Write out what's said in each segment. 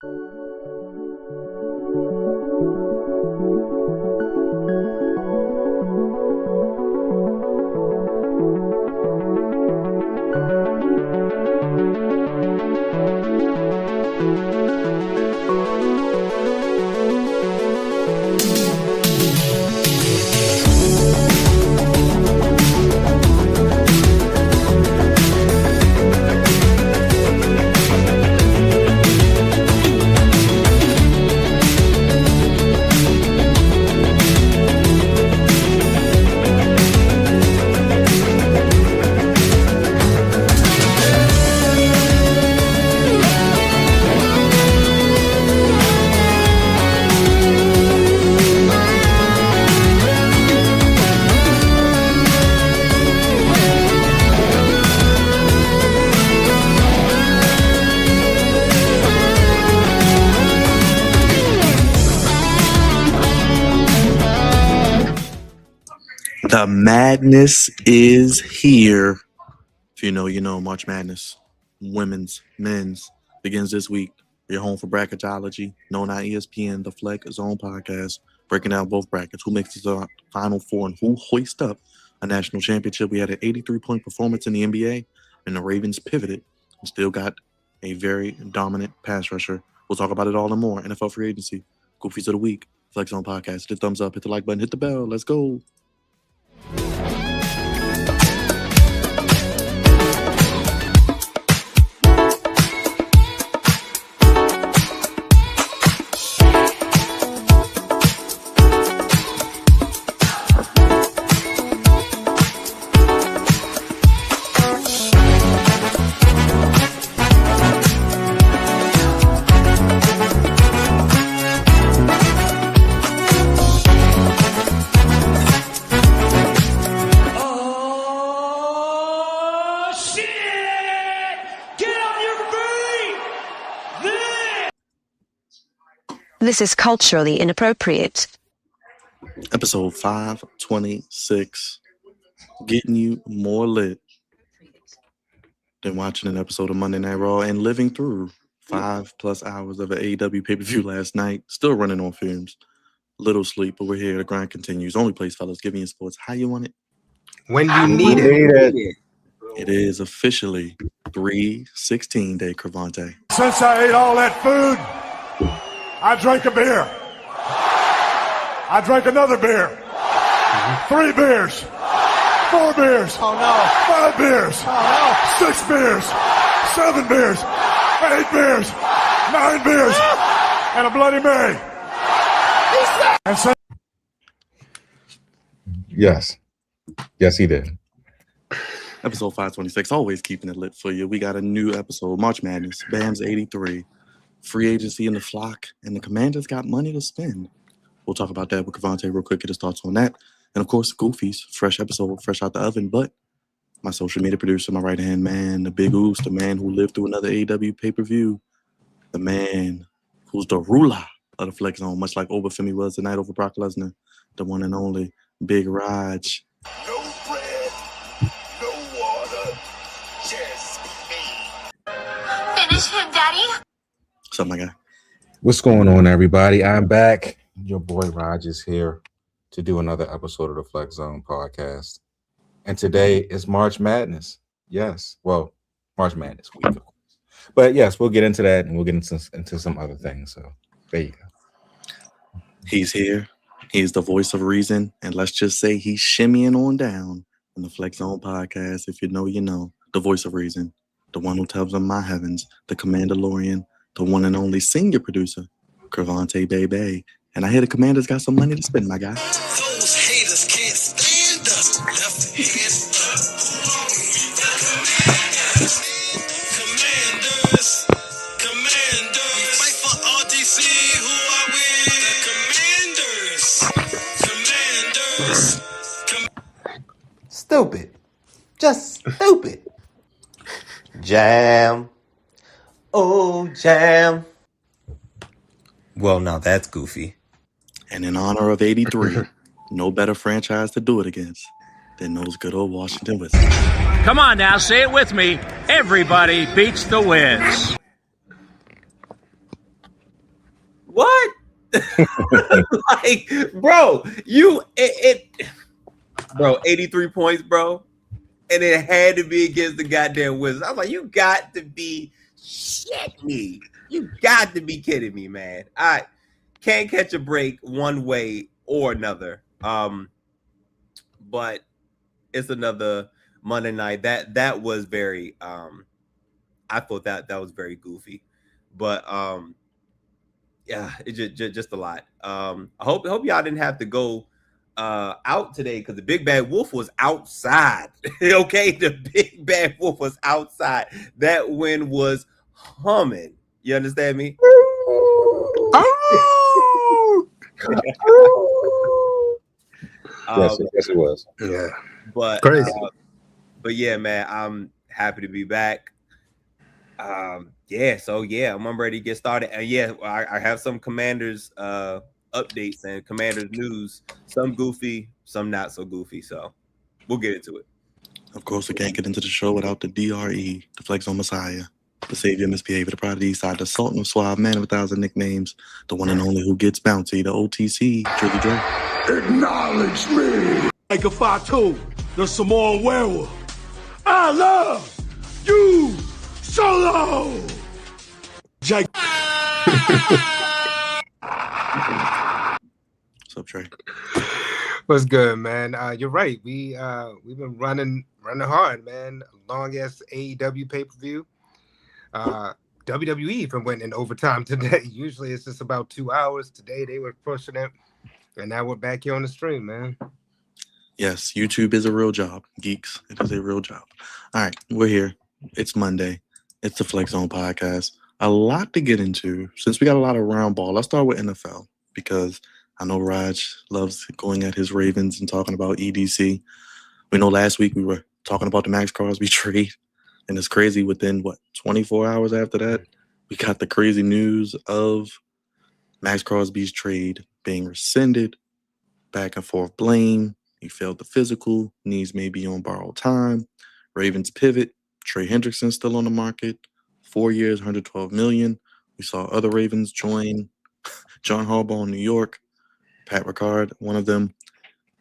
The madness is here. If you know, you know. March Madness, women's, men's, begins this week. You're home for Bracketology, known on ESPN, the Flex Zone podcast, breaking down both brackets, who makes the Final Four and who hoists up a national championship. We had an 83-point performance in the NBA, and the Ravens pivoted and still got a very dominant pass rusher. We'll talk about it all and more. NFL free agency, Goofies of the week, Flex Zone podcast. Hit the thumbs up, hit the like button, hit the bell. Let's go. This is culturally inappropriate. Episode 526. Getting you more lit than watching an episode of Monday Night Raw and living through 5+ hours of an AEW pay-per-view last night. Still running on fumes. Little sleep, but we're here. The grind continues. Only place, fellas, giving you sports how you want it. When you need it. It is officially 3/16 day, Cravante. Since I ate all that food, I drank a beer. I drank another beer. 3 beers. 4 beers. Oh no. 5 beers. Oh 6 beers. 7 beers. 8 beers. 9 beers. And a Bloody Mary. And so Yes, he did. Episode 526, always keeping it lit for you. We got a new episode, March Madness, BAM's 83. Free agency in the flock, and the Commanders got money to spend. We'll talk about that with Cravante real quick, get his thoughts on that. And of course, Goofies, fresh episode, fresh out the oven. But my social media producer, my right-hand man, the big Oos, the man who lived through another AEW pay-per-view, the man who's the ruler of the Flex Zone, much like Obafemi was tonight over Brock Lesnar, the one and only Big Raj. no bread, no water, just me. Finish him, Daddy. What's up, my guy? What's going on, everybody? I'm back. Your boy Raj is here to do another episode of the Flex Zone podcast. And today is March Madness. Yes. Well, March Madness week, of course. But yes, we'll get into that and we'll get into some other things. So there you go. He's here. He's the voice of reason. And let's just say he's shimmying on down on the Flex Zone podcast. If you know, you know. The voice of reason. The one who tells them my heavens. The Commandalorian. The one and only senior producer. Cravante Bebe. And I hear the Commanders got some money to spend, my guy. Those haters can't stand us. Left hand Commanders. We fight for RTC. Who are we? The Commanders. Stupid. Just stupid. Jam. Oh, jam. Well, now that's goofy. And in honor of 83, no better franchise to do it against than those good old Washington Wizards. Come on now, say it with me. Everybody beats the Wiz. Like, bro, bro, 83 points, bro. And it had to be against the goddamn Wizards. I was like, you got to be shitting me. You got to be kidding me, man. I can't catch a break one way or another. But it's another Monday night. That was very I thought that was very goofy. But yeah, it just a lot. I hope y'all didn't have to go out today because the big bad wolf was outside. Okay, the big bad wolf was outside. That wind was humming. You understand me? Yes, it was. Yeah, But crazy. But yeah, man, I'm happy to be back. Yeah, so yeah, I'm ready to get started. And yeah, I have some Commanders updates and Commanders news. Some goofy, some not so goofy. So we'll get into it. Of course, we can't get into the show without the DRE, the Flex on Messiah, the Savior Misbehavior, the Pride of the East Side, the Sultan of Suave, Man of 1,000 nicknames, the one and only who gets bouncy, the OTC, Drizzy Dre. Acknowledge me. Like a 5'2", the Samoan werewolf. I love you solo. Jake. What's up, Trey? What's good, man? You're right. We've been running hard, man. Long ass AEW pay-per-view. WWE even went in overtime today. Usually it's just about 2 hours. Today they were pushing it, and now we're back here on the stream, man. Yes, YouTube is a real job, geeks. It is a real job. All right, we're here. It's Monday. It's the Flex Zone podcast. A lot to get into. Since we got a lot of round ball, let's start with NFL because I know Raj loves going at his Ravens and talking about EDC. We know last week we were talking about the Max Crosby trade, and it's crazy. Within 24 hours after that, we got the crazy news of Max Crosby's trade being rescinded. Back and forth blame. He failed the physical. Knees may be on borrowed time. Ravens pivot. Trey Hendrickson still on the market. 4 years, $112 million. We saw other Ravens join. John Harbaugh in New York. Pat Ricard, one of them.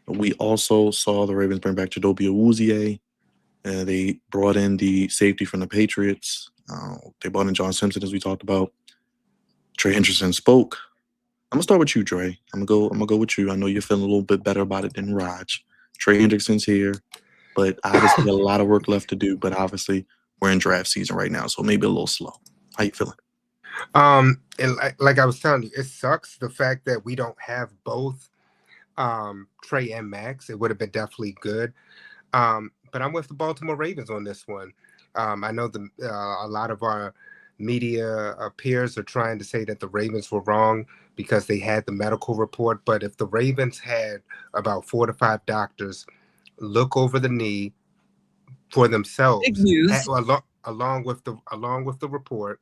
We also saw the Ravens bring back Chidobe Awuzie. They brought in the safety from the Patriots. They brought in John Simpson, as we talked about. Trey Hendrickson spoke. I'm gonna start with you, Trey. I'm gonna go with you. I know you're feeling a little bit better about it than Raj. Trey Hendrickson's here, but obviously a lot of work left to do. But obviously we're in draft season right now, so maybe a little slow. How you feeling? And like I was telling you, it sucks the fact that we don't have both Trey and Max. It would have been definitely good. But I'm with the Baltimore Ravens on this one. I know a lot of our media peers are trying to say that the Ravens were wrong because they had the medical report. But if the Ravens had about 4 to 5 doctors look over the knee for themselves, along with the report,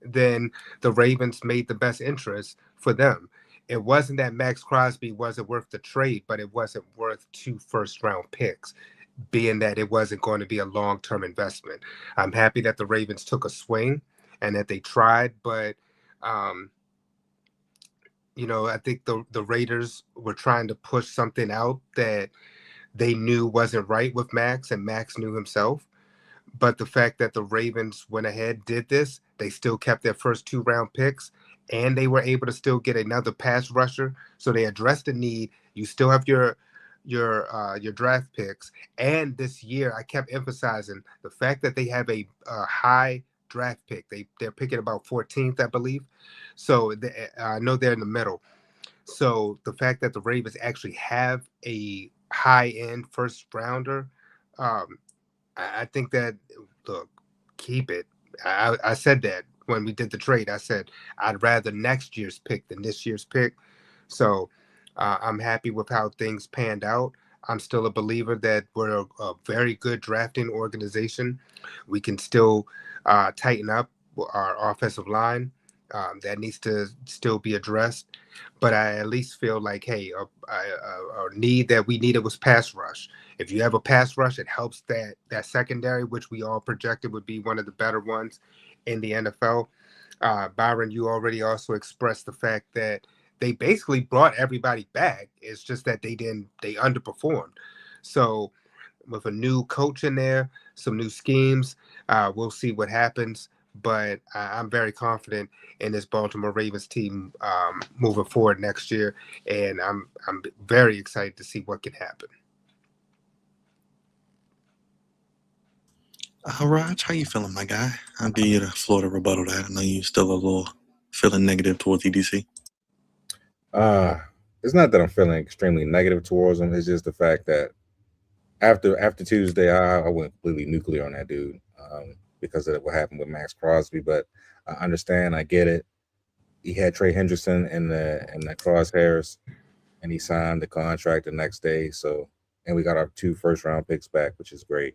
then the Ravens made the best interest for them. It wasn't that Max Crosby wasn't worth the trade, but it wasn't worth 2 first-round picks, being that it wasn't going to be a long-term investment. I'm happy that the Ravens took a swing and that they tried, but I think the Raiders were trying to push something out that they knew wasn't right with Max, and Max knew himself. But the fact that the Ravens went ahead, did this, they still kept their first 2-round picks, and they were able to still get another pass rusher. So they addressed the need. You still have your draft picks. And this year, I kept emphasizing the fact that they have a high draft pick. They're picking about 14th, I believe. So I know they're in the middle. So the fact that the Ravens actually have a high-end first rounder, I think that, look, keep it. I said that when we did the trade. I said I'd rather next year's pick than this year's pick. So I'm happy with how things panned out. I'm still a believer that we're a very good drafting organization. We can still tighten up our offensive line. That needs to still be addressed. But I at least feel like, hey, a need that we needed was pass rush. If you have a pass rush, it helps that secondary, which we all projected would be one of the better ones in the NFL. Byron, you already also expressed the fact that they basically brought everybody back. It's just that they underperformed. So with a new coach in there, some new schemes, we'll see what happens. But I'm very confident in this Baltimore Ravens team moving forward next year, and I'm very excited to see what can happen. Raj, how you feeling, my guy? I'll give you the floor to rebuttal that. I know you still a little feeling negative towards EDC. It's not that I'm feeling extremely negative towards him. It's just the fact that after Tuesday, I went completely nuclear on that dude because of what happened with Max Crosby. But I understand, I get it. He had Trey Hendrickson in the crosshairs, and he signed the contract the next day. So, and we got our 2 first-round picks back, which is great.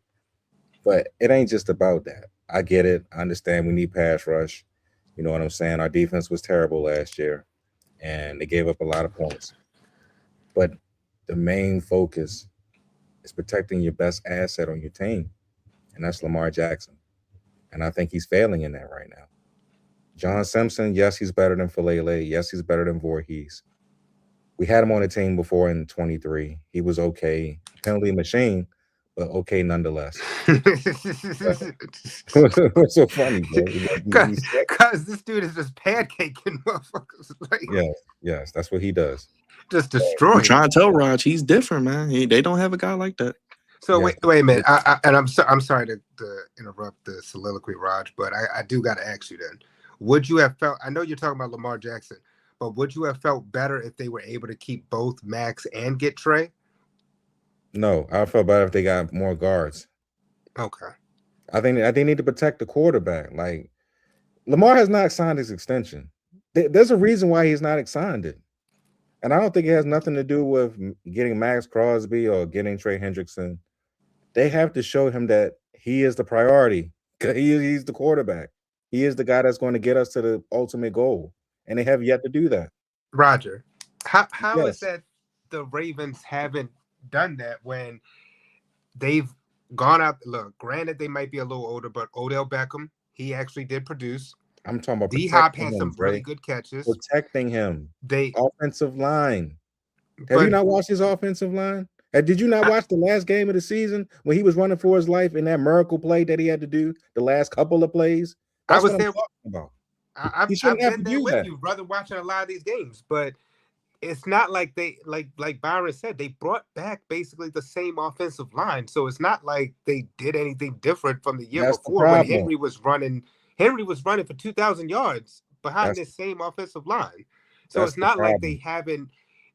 But it ain't just about that. I get it. I understand we need pass rush. You know what I'm saying? Our defense was terrible last year, and they gave up a lot of points. But the main focus is protecting your best asset on your team, and that's Lamar Jackson. And I think he's failing in that right now. John Simpson, yes, he's better than Falele. Yes, he's better than Voorhees. We had him on the team before in 23. He was okay. Penalty machine, but okay nonetheless. What's so funny, bro? Because this dude is just pancaking motherfuckers. Like, yes, that's what he does. Just destroying. I'm trying to tell Raj he's different, man. They don't have a guy like that. So wait a minute. I'm sorry to interrupt the soliloquy, Raj, but I do got to ask you then. Would you have felt? I know you're talking about Lamar Jackson, but would you have felt better if they were able to keep both Max and get Trey? No, I felt better if they got more guards. Okay. I think they need to protect the quarterback. Like, Lamar has not signed his extension. There's a reason why he's not signed it. And I don't think it has nothing to do with getting Max Crosby or getting Trey Hendrickson. They have to show him that he is the priority. He's the quarterback. He is the guy that's going to get us to the ultimate goal. And they have yet to do that. Roger, how is that the Ravens haven't done that when they've gone out? Look, granted, they might be a little older, but Odell Beckham, he actually did produce. I'm talking about D-Hop had some really good catches. Protecting him. Offensive line. Have you not watched his offensive line? Did you not watch the last game of the season when he was running for his life in that miracle play that he had to do the last couple of plays? That's what I'm talking about. I've been there with you, brother, watching a lot of these games, but it's not like they like Byron said, they brought back basically the same offensive line. So it's not like they did anything different from the year before when Henry was running for 2,000 yards behind this same offensive line. So it's not like they haven't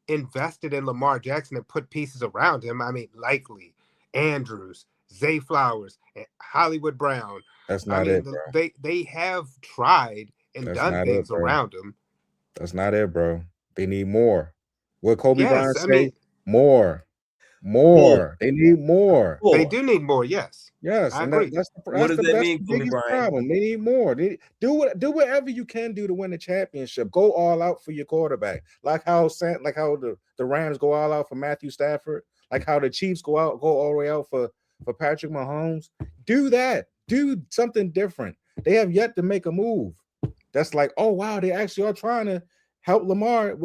invested in Lamar Jackson and put pieces around him. I mean, Likely, Andrews, Zay Flowers, and Hollywood Brown. That's not it, bro. They have tried and done things around him. That's not it, bro. They need more. What Kobe Bryant say? More. They need more. They do need more. Yes. Yes. I agree. What does that mean, Kobe Bryant? Problem. They need more. Do whatever you can do to win the championship. Go all out for your quarterback. Like how the Rams go all out for Matthew Stafford. Like how the Chiefs go all the way out for Patrick Mahomes. Do that. Do something different. They have yet to make a move. That's like, oh wow, they actually are trying to help Lamar.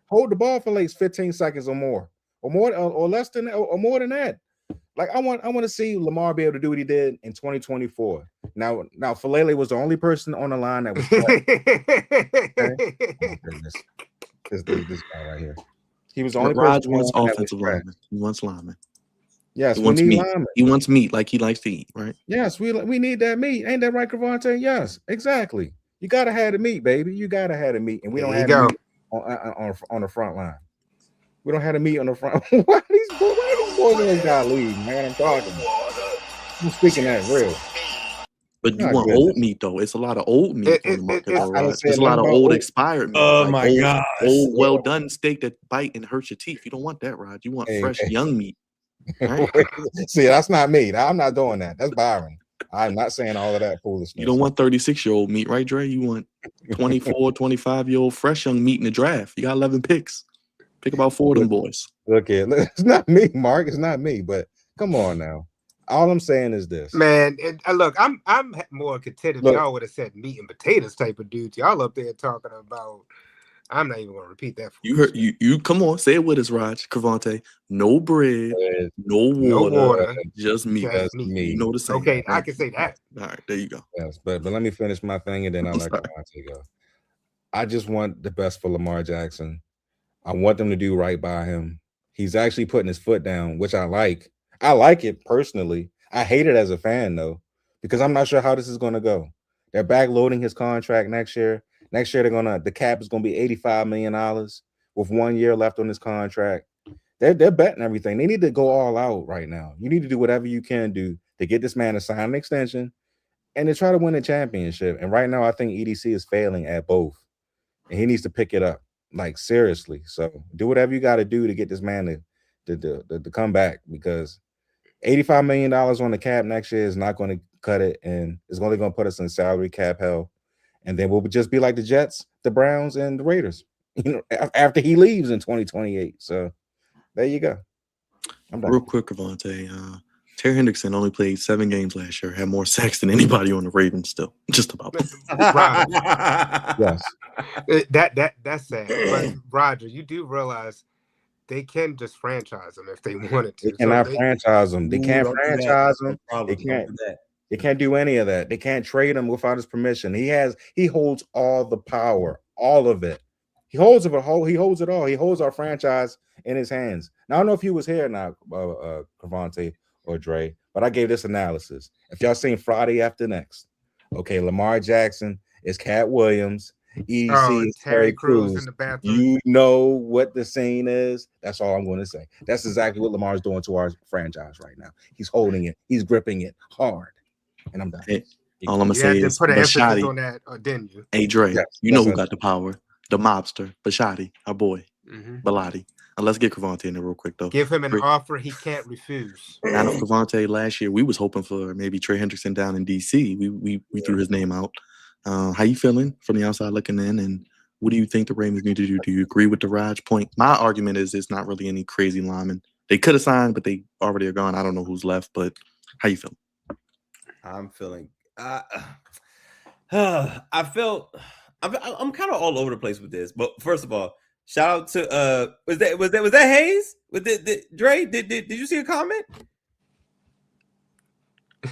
Hold the ball for like 15 seconds or more, or less than, or more than that. Like I want to see Lamar be able to do what he did in 2024. Now Falele was the only person on the line that was this guy right here. He was the only person. Wants offensive lineman. He wants lineman. Yes, he wants meat. He wants meat like he likes to eat, right? Yes, we need that meat. Ain't that right, Cavante? Yes, exactly. You gotta have the meat, baby. You gotta have the meat, and we don't have the meat on the front line. We don't have the meat on the front. Why these boys got to leave, man? I'm talking about. I'm speaking that real. But you want old meat though. It's a lot of old meat on the market. There's a lot of old expired meat. Oh my god! Old well done steak that bite and hurt your teeth. You don't want that, Rod. You want fresh young meat. Right? See, that's not me. I'm not doing that. That's Byron. I'm not saying all of that foolishness. You don't want 36-year-old meat, right, Dre? You want 24, 25-year-old fresh young meat in the draft. You got 11 picks. Pick about 4 of them boys. Look, it's not me, Mark. It's not me. But come on now. All I'm saying is this, man. Look, I'm more content if y'all would have said meat and potatoes type of dudes. Y'all up there talking about I'm not even gonna repeat that. You heard you come on, say it with us, Raj, Cavante. No bread, Bread, no No water, water, just meat. just That's meat. me. You know the saying. Okay, I can say that. All right, there you go. Yes, but let me finish my thing and then I'll I'm let sorry. Cavante go. I just want the best for Lamar Jackson. I want them to do right by him. He's actually putting his foot down, which I like. I like it personally. I hate it as a fan though, because I'm not sure how this is going to go. They're backloading his contract next year. Next year the cap is going to be $85 million with 1 year left on his contract. They're betting everything. They need to go all out right now. You need to do whatever you can do to get this man to sign an extension and to try to win a championship. And right now, I think EDC is failing at both, and he needs to pick it up, like seriously. So do whatever you got to do to get this man to come back, because $85 million on the cap next year is not going to cut it, and it's only going to put us in salary cap hell. And then we'll just be like the Jets, the Browns, and the Raiders, after he leaves in 2028. So there you go. I'm done. Real quick, Cavante. Terry Hendrickson only played 7 games last year, had more sacks than anybody on the Ravens still. Just about. Yes. That's sad. But Roger, you do realize they can just franchise him if they wanted to. They cannot franchise him. They can't don't do that. franchise him. No problem. They Don't can't. do that. They can't do any of that. They can't trade him without his permission. He holds all the power, all of it. He holds it all. He holds our franchise in his hands. Now, I don't know if he was here now, Cavante or Dre, but I gave this analysis. If y'all seen Friday After Next, okay, Lamar Jackson is Cat Williams, EDC is Terry Crews. in the bathroom. You know what the scene is. That's all I'm going to say. That's exactly what Lamar's doing to our franchise right now. He's holding it. He's gripping it hard. And I'm done. Hey, all I'm gonna You say had is to put an emphasis Bashotti. on that, or didn't you? Hey Dre, Yes, you know yes, who I got the power? The mobster, Bashotti, our boy, Bellotti. And let's get Cavante in there real quick though. Give him an offer he can't refuse. Out of Cavante last year, we was hoping for maybe Trey Hendrickson down in DC. We threw his name out. How you feeling from the outside looking in, and what do you think the Ravens need to do? Do you agree with the Raj point? My argument is it's not really any crazy linemen. They could have signed, but they already are gone. I don't know who's left, but how you feeling? I'm feeling. I'm kind of all over the place with this. But first of all, shout out to was that Hayes? Dre? Did you see a comment?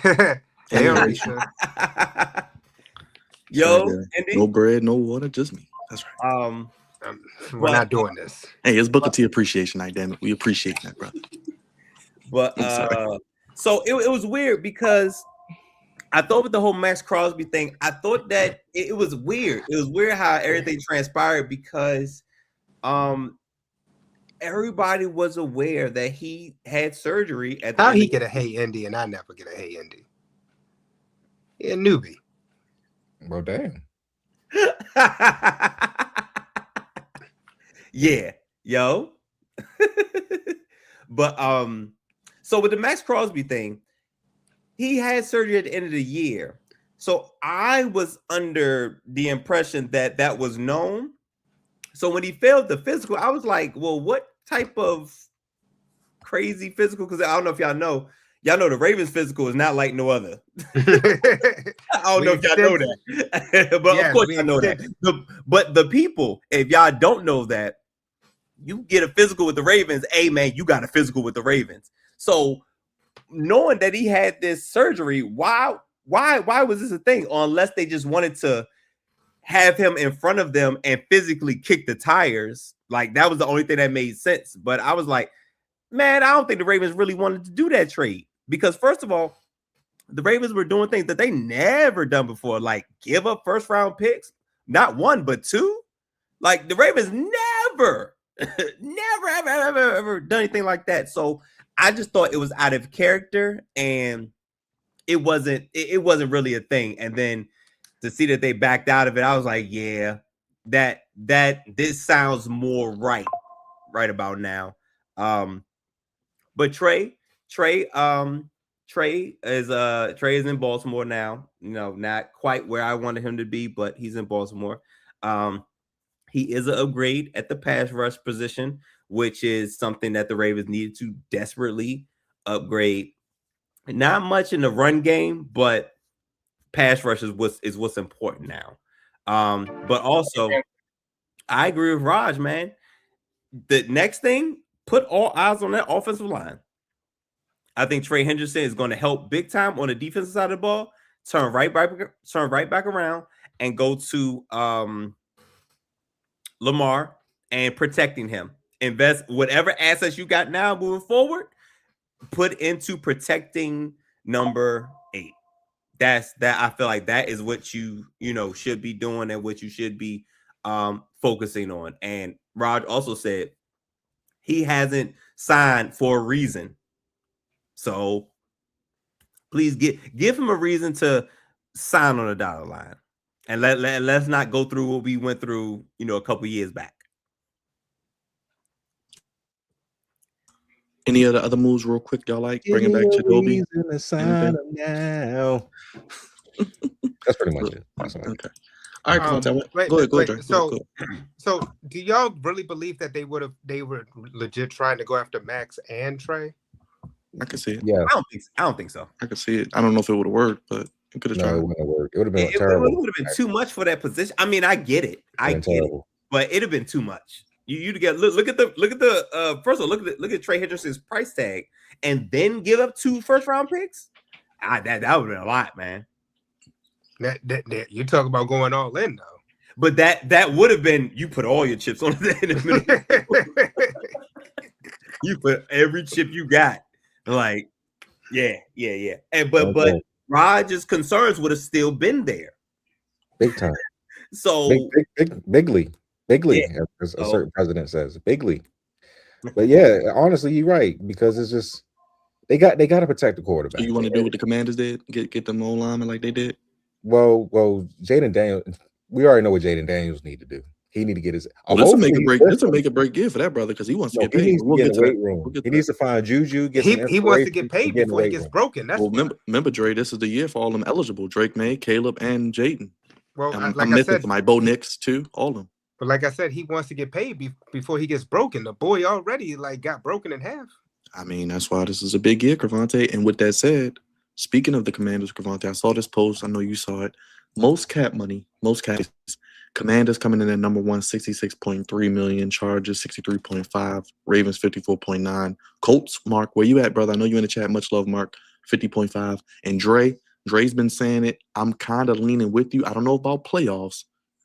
Hey, Alicia. Yo, Andy? No bread, no water, just me. That's right. We're not doing this. Hey, it's Booker T Appreciation Night, damn it. We appreciate that, brother. But so it was weird because I thought with the whole Max Crosby thing, I thought that it was weird. It was weird how everything transpired because everybody was aware that he had surgery at the How he get a hey Indy and I never get a hey Indy? He a newbie. Well, damn. Yeah, yo. But so with the Max Crosby thing, he had surgery at the end of the year. So I was under the impression that that was known. So when he failed the physical, I was like, well, what type of crazy physical? Because I don't know if y'all know the Ravens physical is not like no other. I don't know if y'all know that. But of course I know that. But the people, if y'all don't know that, you get a physical with the Ravens, hey man, you got a physical with the Ravens. So knowing that he had this surgery, why was this a thing? Unless they just wanted to have him in front of them and physically kick the tires. Like that was the only thing that made sense. But I was like, man, I don't think the Ravens really wanted to do that trade. Because first of all, the Ravens were doing things that they never done before, like give up first round picks, not 1, but 2. Like the Ravens never ever done anything like that. So I just thought it was out of character and it wasn't really a thing. And then to see that they backed out of it, I was like, yeah, that this sounds more right about now. But Trey is in Baltimore now. You know, not quite where I wanted him to be, but he's in Baltimore. He is an upgrade at the pass rush position, which is something that the Ravens needed to desperately upgrade. Not much in the run game, but pass rush is what's important now. But also I agree with Raj, man. The next thing, put all eyes on that offensive line. I think Trey Hendrickson is going to help big time on the defensive side of the ball. Turn right back around and go to Lamar and protecting him. Invest whatever assets you got now moving forward. Put into protecting number 8. That I feel like that is what you should be doing and what you should be focusing on. And Rod also said he hasn't signed for a reason. So please give him a reason to sign on the dollar line. And let's not go through what we went through, a couple years back. Any other moves real quick y'all like? Bringing back Jadobi? Now. That's pretty much it. Okay. All right, go ahead, Dre. So do y'all really believe that they were legit trying to go after Max and Trey? I can see it. Yeah. I don't think so. I can see it. I don't know if it would have worked, but it could have tried. It wouldn't have worked. It would have been terrible. It would have been too much for that position. I mean, I get it. But it'd have been too much. You to get look at the first of all, look at Trey Hendrickson's price tag and then give up 2 first-round picks. That would have been a lot, man. That you talk about going all in though. But that would have been, you put all your chips on the You put every chip you got. Like, yeah. And but Raj's concerns would have still been there. Big time. So bigly, yeah. As a certain president says, bigly. But yeah, honestly, you're right, because it's just they got to protect the quarterback. So you want to do what the Commanders did? Get them old linemen like they did? Well, Jaden Daniels, we already know what Jaden Daniels need to do. He need to get his. This will make a break good for that brother because he wants to get paid. He needs to get in the weight room. He needs to find Juju. He wants to get paid before he gets broken. That's remember, Dre. This is the year for all them eligible: Drake May, Caleb, and Jaden. Well, I'm missing my Bo Nix too. All of them. But like I said, he wants to get paid before he gets broken. The boy already got broken in half. I mean, that's why this is a big year, Cravante. And with that said, speaking of the Commanders, Cravante, I saw this post. I know you saw it. Most cap, Commanders coming in at number 1, 66.3 million. Chargers 63.5. Ravens 54.9. Colts, Mark, where you at, brother? I know you in the chat. Much love, Mark. 50.5. And Dre's been saying it. I'm kind of leaning with you. I don't know about playoffs.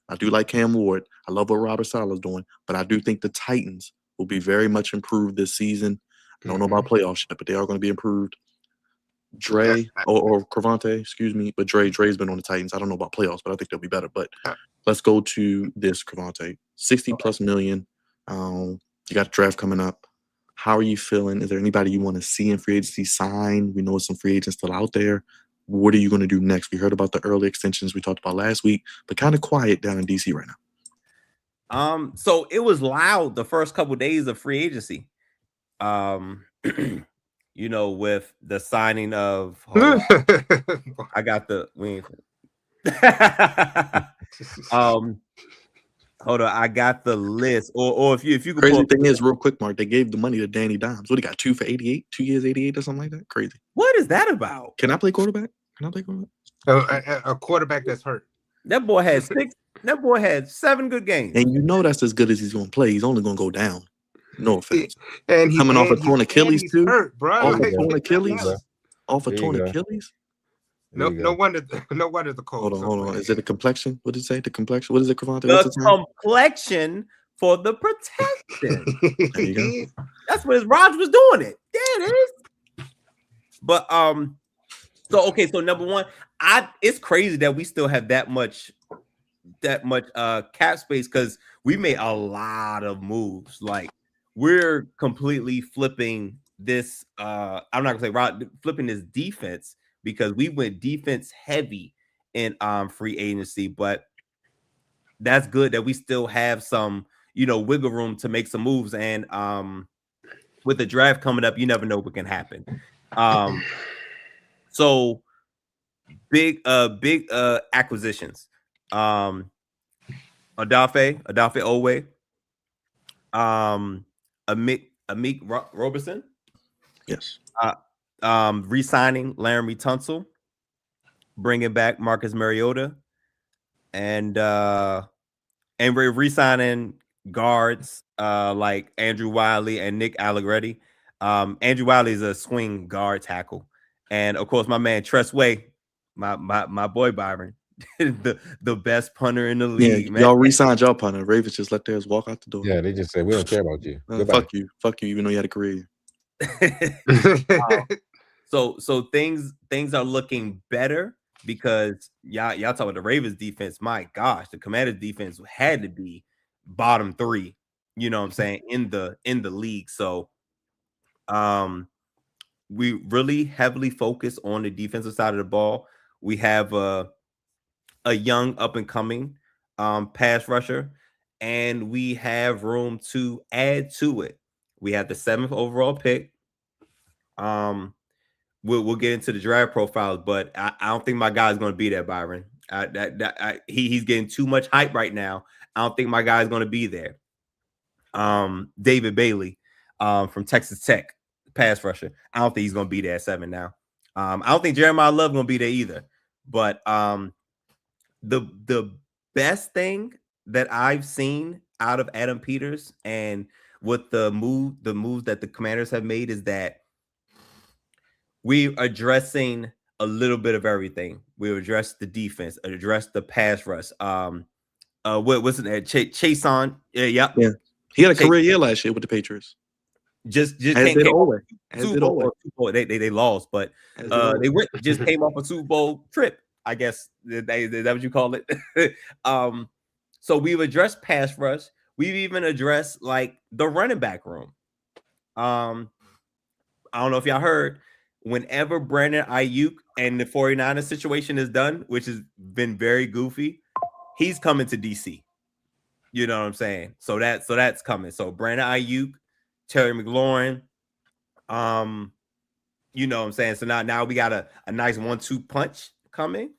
I do like Cam Ward. I love what Robert Saleh's doing, but I do think the Titans will be very much improved this season. I don't know about playoffs yet, but they are going to be improved. Dre or Cravante, excuse me, but Dre's been on the Titans. I don't know about playoffs, but I think they'll be better. But let's go to this, Cravante. 60+ million. You got a draft coming up. How are you feeling? Is there anybody you want to see in free agency sign? We know some free agents still out there. What are you going to do next? We heard about the early extensions we talked about last week, but kind of quiet down in DC right now. So it was loud the first couple of days of free agency. With the signing of I got the hold on, I got the list. Or if you could crazy thing is, real quick, Mark, they gave the money to Danny Dimes. What, he got 2 for 88, 2 years 88 or something like that? Crazy. What is that about? Can I play quarterback? A quarterback that's hurt. That boy had 6. That boy had 7 good games. And that's as good as he's going to play. He's only going to go down. No offense. And coming off a torn Achilles too. Hurt, bro. Off a torn Achilles. Off a torn Achilles. No wonder the Colts. Hold on. Is it a complexion? What did it say? The complexion. What is it, Cravante? The complexion for the protection. There you go. That's what Raj was doing it. Yeah, it is. But so number one, it's crazy that we still have that much cap space because we made a lot of moves. Like we're completely flipping this. I'm not gonna say flipping this defense because we went defense heavy in free agency, but that's good that we still have some wiggle room to make some moves. And with the draft coming up, you never know what can happen. So big acquisitions. Odafe Owe, Amik Robertson. Yes. Re-signing Laramie Tunsil, bringing back Marcus Mariota, and and we're re-signing guards like Andrew Wiley and Nick Allegretti. Andrew Wiley is a swing guard tackle, and of course, my man Trey, my boy Byron, the best punter in the league. Yeah, Man. y'all re-signed y'all punter. Ravens just let theirs walk out the door. Yeah, they just said we don't care about you. Fuck you, even though you had a career. So things are looking better because y'all talk about the Ravens defense. My gosh, the Commanders defense had to be bottom 3. You know what I'm saying, in the league. So we really heavily focus on the defensive side of the ball. We have a young up and coming pass rusher, and we have room to add to it. We have the 7th overall pick. We'll get into the draft profiles, but I don't think my guy's going to be there, Byron. He's getting too much hype right now. I don't think my guy's going to be there. David Bailey from Texas Tech, pass rusher. I don't think he's going to be there at 7 now. I don't think Jeremiah Love going to be there either. But the best thing that I've seen out of Adam Peters and with the moves that the Commanders have made is that we're addressing a little bit of everything. We address the defense, address the pass rush. What's it? Chase on. Yeah. He had a career year last year with the Patriots. Just As came did off Ole. As Super did Bowl. Ole. They lost, but they just came off a Super Bowl trip. I guess is that what you call it? So we've addressed pass rush. We've even addressed like the running back room. I don't know if y'all heard. Whenever Brandon Ayuk and the 49ers situation is done, which has been very goofy, he's coming to DC. You know what I'm saying? So that's coming. So Brandon Ayuk, Terry McLaurin, you know what I'm saying? So now we got a nice 1-2 punch coming.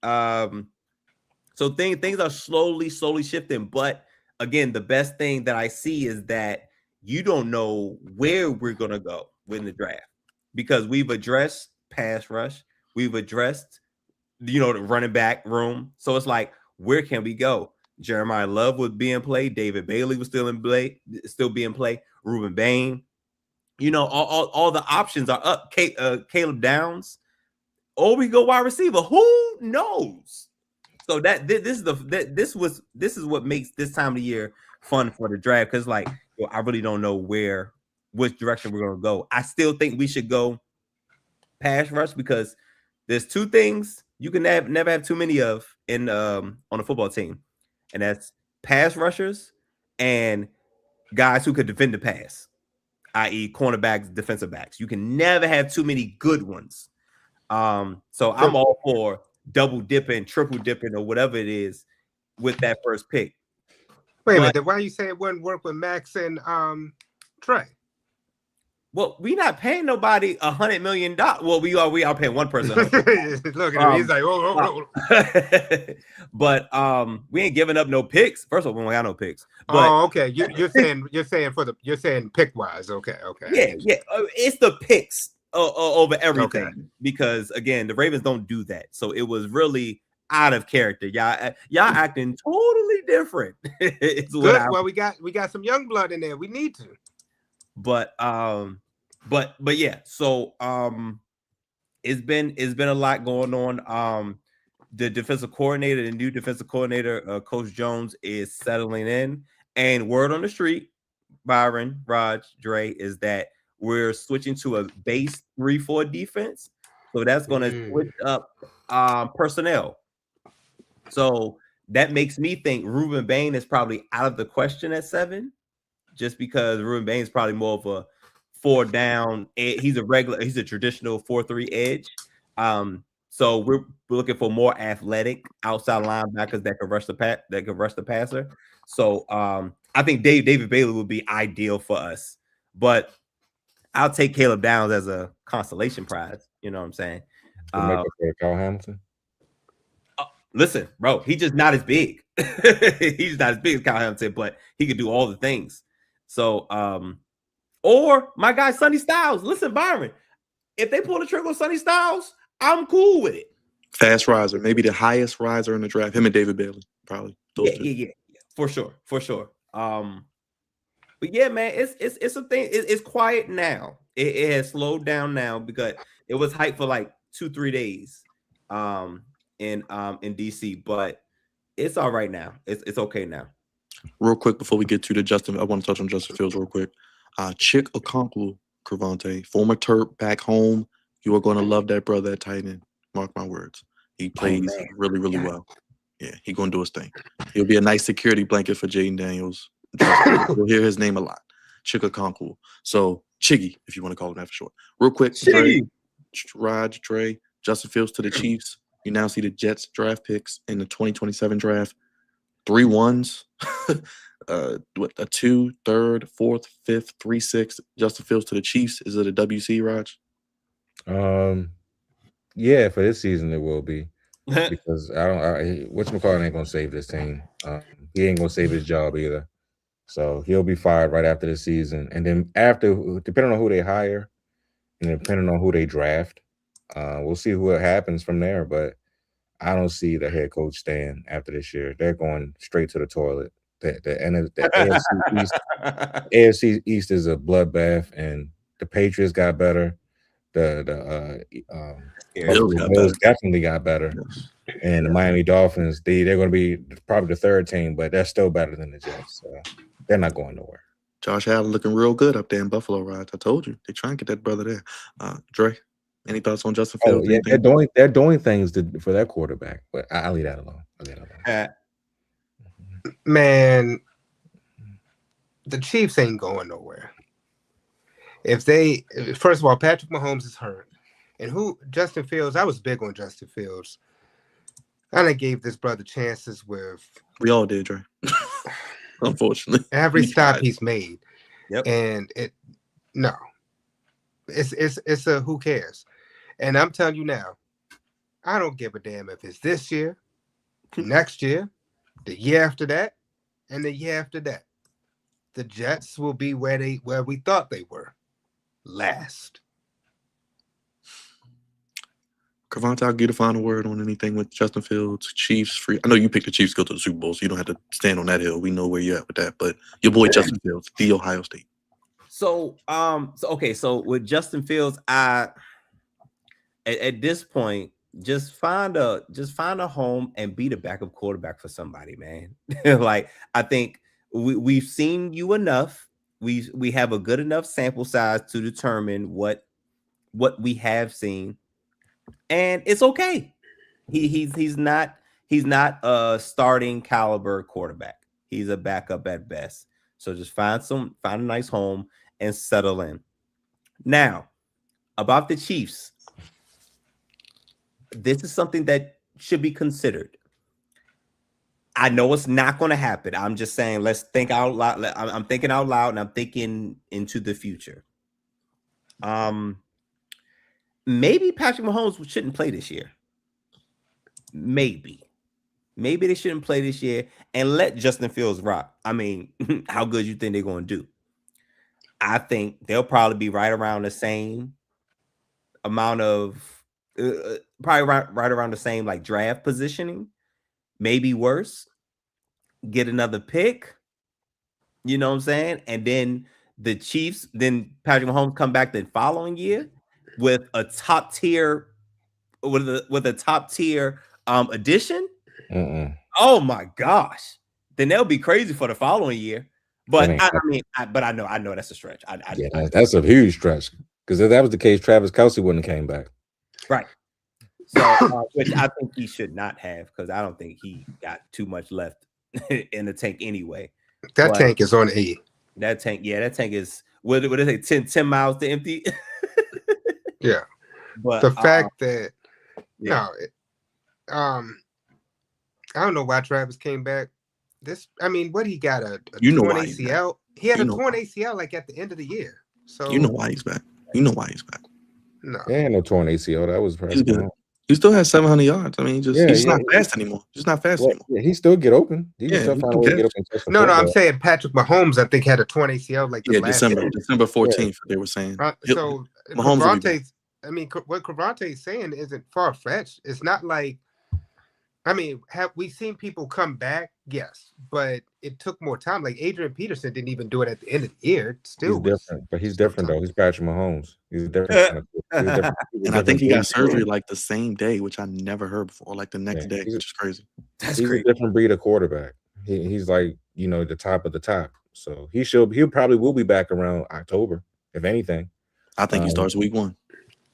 So things are slowly shifting. But again, the best thing that I see is that you don't know where we're gonna go in the draft. Because we've addressed pass rush, we've addressed, the running back room. So it's like, where can we go? Jeremiah Love would be in play. David Bailey was still be in play. Reuben Bain. All the options are up. Caleb Downs. Or we go wide receiver. Who knows? So this is what makes this time of the year fun for the draft. Because I really don't know which direction we're going to go. I still think we should go pass rush because there's 2 things you can never have too many of on a football team. And that's pass rushers and guys who could defend the pass, i.e. cornerbacks, defensive backs. You can never have too many good ones. So I'm all for double dipping, triple dipping, or whatever it is with that first pick. Wait a minute. Why you say it wouldn't work with Max and Trey? Well, we not paying nobody $100 million. Well, we are paying one person. Look at him. He's like, oh. But we ain't giving up no picks. First of all, we don't got no picks. But, okay. You're saying pick wise. Okay. Yeah. It's the picks over everything because again, the Ravens don't do that. So it was really out of character. Y'all acting totally different. Well, we got some young blood in there. We need to. But yeah, so it's been a lot going on. The defensive coordinator, the new defensive coordinator, Coach Jones, is settling in. And word on the street, Byron, Raj, Dre, is that we're switching to a base 3-4 defense. So that's going to switch up personnel. So that makes me think Reuben Bain is probably out of the question at 7. Just because Reuben Bain is probably more of a 4 down. He's a traditional 4-3 edge. So we're looking for more athletic outside linebackers that can rush the passer. So I think David Bailey would be ideal for us. But I'll take Caleb Downs as a consolation prize. You know what I'm saying? Carl Hamilton. Listen, bro, he's just not as big. He's not as big as Kyle Hamilton, but he could do all the things. So, or my guy Sonny Styles. Listen, Byron, if they pull the trigger on Sonny Styles, I'm cool with it. Fast riser, maybe the highest riser in the draft. Him and David Bailey, probably. Yeah. For sure. But yeah, man, it's a thing. It's quiet now. It has slowed down now because it was hype for like 2-3 days in DC, but it's all right now. It's okay now. Real quick before we get to the Justin, I want to touch on Justin Fields real quick. Chick Okonkwo, Cravante, former Terp back home. You are going to love that brother at tight end. Mark my words. He plays really, really well. Yeah, he's going to do his thing. He'll be a nice security blanket for Jaden Daniels. You'll hear his name a lot. Chick Okonkwo. So, Chiggy, if you want to call him that for short. Real quick, Trey, Justin Fields to the Chiefs. You now see the Jets draft picks in the 2027 draft. 3 1s. A 2, 3rd, 4th, 5th, 3, 6. Justin Fields to the Chiefs. Is it a WC, Raj? Yeah, for this season it will be. Because whatchamacallit ain't gonna save this team. He ain't gonna save his job either. So he'll be fired right after the season. And then after, depending on who they hire and depending on who they draft, we'll see what happens from there. But I don't see the head coach staying after this year. They're going straight to the toilet. The AFC East, AFC East is a bloodbath, and the Patriots got better. The Bills definitely got better, and the Miami Dolphins they're going to be probably the 3rd team, but they're still better than the Jets. So they're not going nowhere. Josh Allen looking real good up there in Buffalo, Raj. I told you they trying to get that brother there. Dre, any thoughts on Justin Fields? Yeah, they're doing things for their quarterback, but I'll leave that alone. Man, the Chiefs ain't going nowhere. First of all, Patrick Mahomes is hurt. And Justin Fields, I was big on Justin Fields. I done gave this brother chances with. We all did, Dre. Unfortunately. Every stop he's made. Yep. And it's a who cares. And I'm telling you now, I don't give a damn if it's this year, next year, the year after that, and the year after that. The Jets will be where we thought they were. Last. Cravante, I'll get a final word on anything with Justin Fields, Chiefs. Free. I know you picked the Chiefs to go to the Super Bowl, so you don't have to stand on that hill. We know where you're at with that. But your boy Justin Fields, the Ohio State. So with Justin Fields, at this point, just find a home and be the backup quarterback for somebody, man. Like, I think we've seen you enough. We have a good enough sample size to determine what we have seen, and it's okay. He's not a starting caliber quarterback. He's a backup at best. So just find a nice home and settle in. Now, about the Chiefs, this is something that should be considered. I know it's not going to happen. I'm just saying, let's think out loud. I'm thinking out loud, and I'm thinking into the future. Maybe Patrick Mahomes shouldn't play this year. Maybe they shouldn't play this year and let Justin Fields rock. I mean, how good you think they're going to do? I think they'll probably be right around the same amount of, probably right around the same like draft positioning. Maybe worse, get another pick, you know what I'm saying? And then the Chiefs, then Patrick Mahomes come back the following year with a top tier, with a top tier addition. Oh my gosh. Then they'll be crazy for the following year. But I know that's a stretch. That's a huge stretch. Because if that was the case, Travis Kelce wouldn't have came back. Right. So, which I think he should not have, because I don't think he got too much left in the tank anyway. That tank is on E. That tank is what is it? 10 miles to empty. Yeah, but the fact that I don't know why Travis came back. What he got a torn ACL. He had a torn ACL like at the end of the year. So you know why he's back. No, he ain't no torn ACL. That was he still has 700 yards. I mean, he's not fast anymore. He's not fast anymore. Yeah, he still get open. He can still find a way to get open. No, I'm saying Patrick Mahomes, I think, had a torn ACL like the last December 14th. They were saying. So Cravante, what Cravante is saying isn't far fetched. It's not like I mean, have we seen people come back? Yes, but it took more time. Like Adrian Peterson didn't even do it at the end of the year. It still He's was different, but he's still different time. though. He's Patrick Mahomes. He's a different kind of. He's a different, he's a And I think different he got breed. surgery like the same day, which I never heard before, like the next Yeah, day, which is crazy. That's he's great. a different breed of quarterback. He's like, you know, the top of the top. So he'll probably will be back around October, if anything. I think he starts week 1.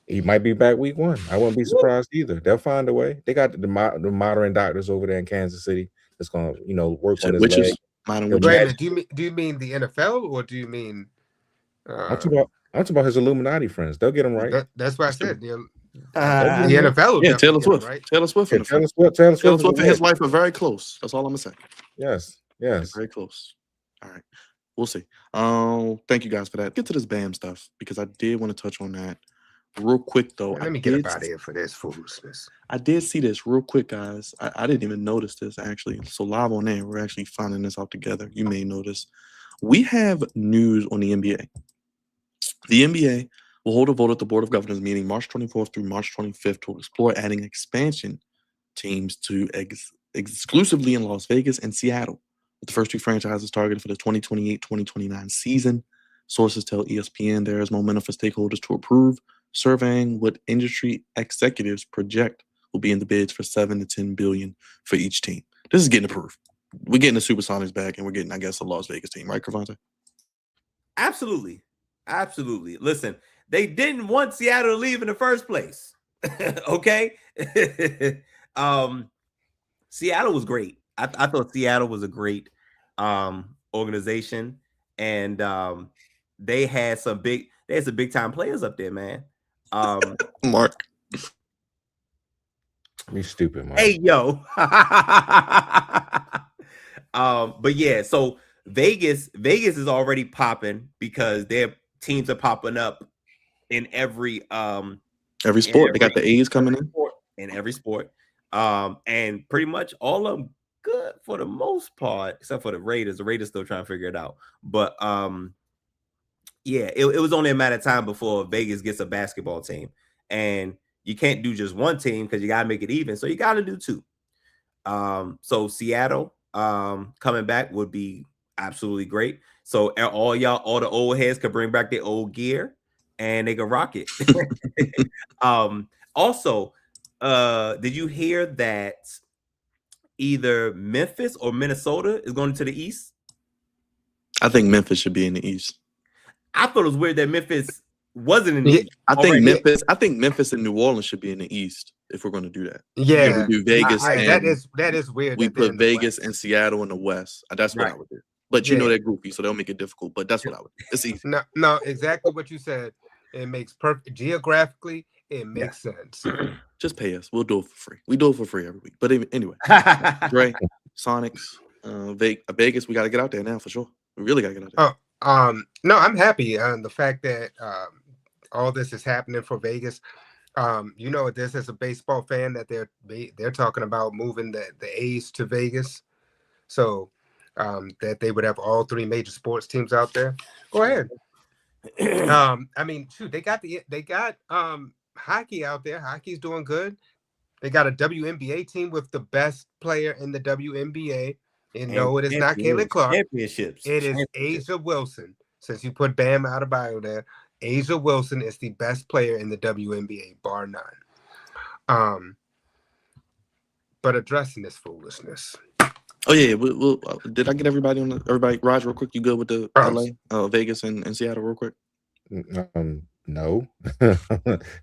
He might be back week 1. I wouldn't be surprised either. They'll find a way. They got the modern doctors over there in Kansas City that's gonna, you know, work on his leg. Witches, modern He'll witches. Wait a magic- minute. Do you mean the NFL or do you mean? I'm talking about his Illuminati friends. They'll get him right. That's what I said. The Uh, NFL. Will Yeah, definitely Taylor get him Swift. right? Taylor Swift. Yeah, and the Taylor friend. Swift Taylor Swift is and his right. wife are very close. That's all I'm gonna say. Yes. They're very close. All right. We'll see. Thank you guys for that. Get to this BAM stuff because I did want to touch on that real quick though. Let me get up out of here for this foolishness. I did see this real quick, guys. I didn't even notice this actually. So live on air, we're actually finding this out together. You may notice. We have news on the NBA. The NBA will hold a vote at the Board of Governors meeting March 24th through March 25th to explore adding expansion teams to exclusively in Las Vegas and Seattle, with the first 2 franchises targeted for the 2028-2029 season. Sources tell ESPN there is momentum for stakeholders to approve, surveying what industry executives project will be in the bids for $7 to $10 billion for each team. This is getting approved. We're getting the Supersonics back, and we're getting, I guess, a Las Vegas team, right, Cravante? Absolutely. Listen, they didn't want Seattle to leave in the first place. Okay. Seattle was great. I thought Seattle was a great organization, and they had some big time players up there, man. Mark. You stupid, Mark. Hey, yo. But yeah, so Vegas is already popping because their teams are popping up in every sport. They got the A's coming in every sport. And pretty much all of them good for the most part, except for the Raiders. The Raiders still trying to figure it out. But yeah, it was only a matter of time before Vegas gets a basketball team. And you can't do just one team because you gotta make it even. So you gotta do 2. So Seattle coming back would be absolutely great. So all the old heads could bring back their old gear and they can rock it. Also, did you hear that either Memphis or Minnesota is going to the East? I think Memphis should be in the East. I thought it was weird that Memphis wasn't in the East. I think Memphis and New Orleans should be in the East if we're going to do that. Yeah, we do Vegas. That is weird. We put Vegas and Seattle in the West. That's what I would do. But you know they're goofy, so they'll make it difficult. But that's what I would do. It's easy. No, exactly what you said. It makes perfect geographically. It makes sense. Just pay us. We'll do it for free. We do it for free every week. But anyway, Trey, Sonics, Vegas. We got to get out there now for sure. We really got to get out there. No, I'm happy. The fact that all this is happening for Vegas. You know, this as a baseball fan that they're talking about moving the A's to Vegas, so that they would have all 3 major sports teams out there. Go ahead. I mean, shoot, they got hockey out there. Hockey's doing good. They got a WNBA team with the best player in the WNBA. And no, it is not Caitlin Clark. It is Asia Wilson. Since you put Bam Adebayo there, Asia Wilson is the best player in the WNBA, bar none. But addressing this foolishness. Oh yeah, did I get everybody on everybody? Raj, real quick, you good with the LA, Vegas, and Seattle, real quick? No,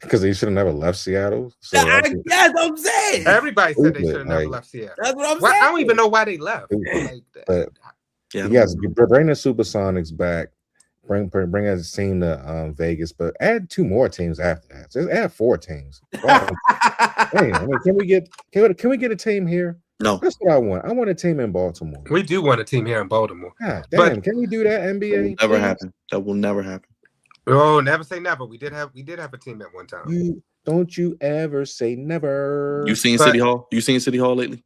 because they should have never left Seattle. So that's what I'm saying. Everybody said they should have never left Seattle. That's what I'm saying. I don't even know why they left. But yes, bring the Supersonics back. Bring a team to Vegas, but add 2 more teams after that. Just add 4 teams. Wow. Hey, I mean, can we get a team here? No, that's what I want. I want a team in Baltimore. We do want a team here in Baltimore. God damn, can we do that? NBA? Never happen. That will never happen. Oh, never say never. We did have a team at one time. Don't you ever say never. You seen City Hall? You seen City Hall lately?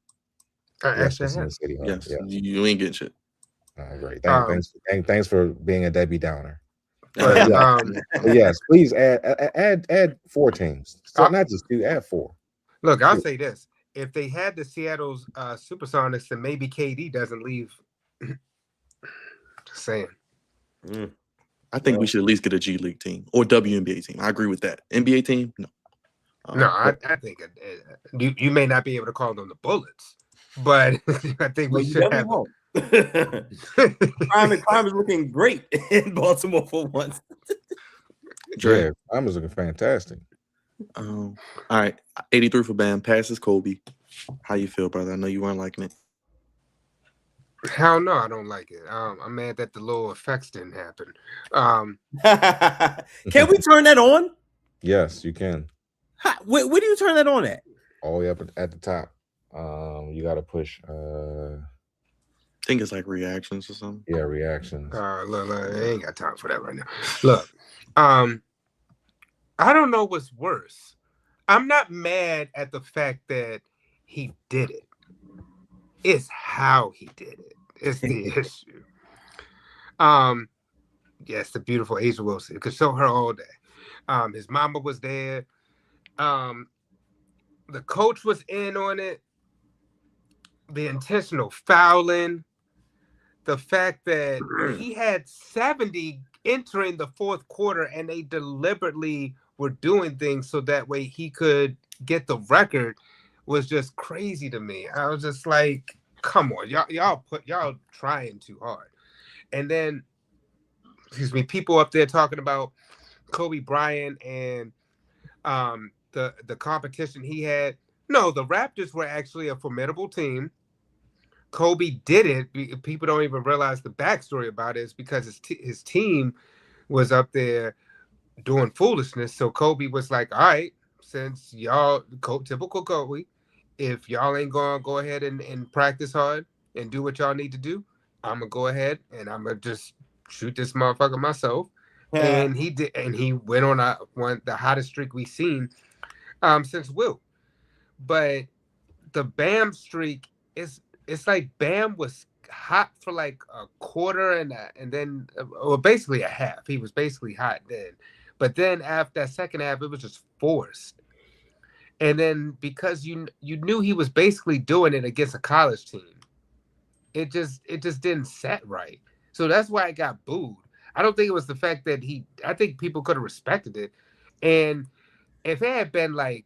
Yes, City Hall. Yes. You ain't getting shit. Great. Thanks for being a Debbie Downer. But, yes, please add 4 teams. So not just 2, add 4. Look, I'll say this. if they had the Seattle's Supersonics, then maybe KD doesn't leave. Just saying. I think we should at least get a G League team or WNBA team. I agree with that. NBA team, no. No, I think you may not be able to call them the Bullets, but I think we should have. Crime is looking great in Baltimore for once. Trey. Yeah, Crime is looking fantastic. All right, 83 for Bam. Passes Kobe. How you feel, brother? I know you weren't liking it. Hell no, I don't like it. I'm mad that the little effects didn't happen. Can we turn that on? Yes, you can. Where do you turn that on at? All the way up at the top. You got to push. I think it's like reactions or something. Yeah, reactions. Look, I ain't got time for that right now. Look, I don't know what's worse. I'm not mad at the fact that he did it. It's how he did it. It's the issue. Yes, the beautiful Asia Wilson. You could show her all day. His mama was there. The coach was in on it. The intentional fouling. The fact that he had 70 entering the fourth quarter and they deliberately were doing things so that way he could get the record was just crazy to me. I was just like, come on, y'all trying too hard. And then, people up there talking about Kobe Bryant and the competition he had. No, the Raptors were actually a formidable team. Kobe did it. People don't even realize the backstory about it is because his team was up there doing foolishness. So Kobe was like, all right, since y'all, typical Kobe, if y'all ain't going to go ahead and practice hard and do what y'all need to do, I'm going to go ahead and I'm going to just shoot this motherfucker myself. Yeah. And he did, and he went on the hottest streak we've seen since Will. But the Bam streak it's like Bam was hot for like a quarter and then basically a half. He was basically hot then. But then after that second half, it was just forced. And then because you knew he was basically doing it against a college team, it just didn't set right. So that's why it got booed. I don't think it was the fact that I think people could have respected it. And if it had been like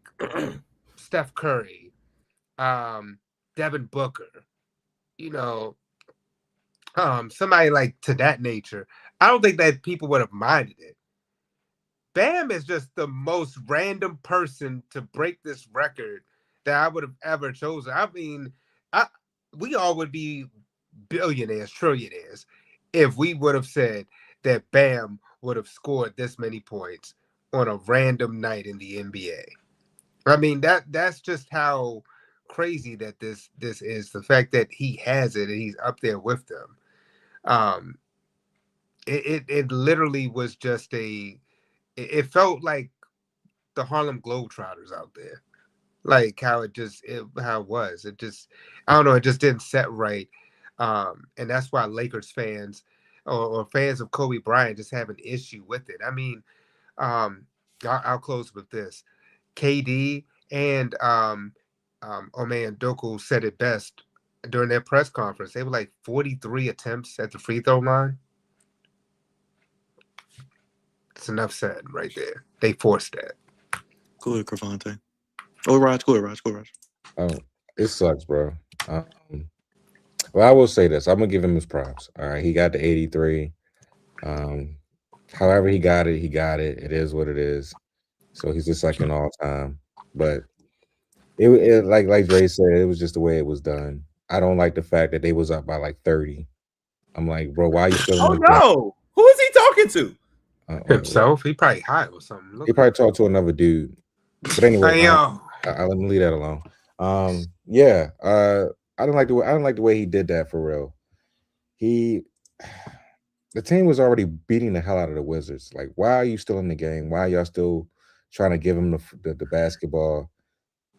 Steph Curry, Devin Booker, somebody like to that nature, I don't think that people would have minded it. Bam is just the most random person to break this record that I would have ever chosen. I mean, we all would be billionaires, trillionaires, if we would have said that Bam would have scored this many points on a random night in the NBA. I mean, that's just how crazy that this is. The fact that he has it and he's up there with them. It literally was just it felt like the Harlem Globetrotters out there, like how it was. It just, I don't know, it just didn't set right. And that's why Lakers fans or fans of Kobe Bryant just have an issue with it. I mean, I'll close with this. KD and Ime Udoka said it best during their press conference. They were like 43 attempts at the free throw line. It's enough said right there. They forced that. Go ahead, Cravante. Oh, Raj, go ahead, Raj. It sucks, bro. Well, I will say this. I'm going to give him his props. All right, he got the 83. However he got it, It is what it is. So he's just like an all-time. But it like Dre said, it was just the way it was done. I don't like the fact that they was up by like 30. I'm like, bro, why are you still? Oh no! Who is he talking to? Himself? He probably high or something. He probably talked to another dude. But anyway, I'll let him leave that alone. I don't like the way he did that for real. The team was already beating the hell out of the Wizards. Like, why are you still in the game? Why are y'all still trying to give him the basketball?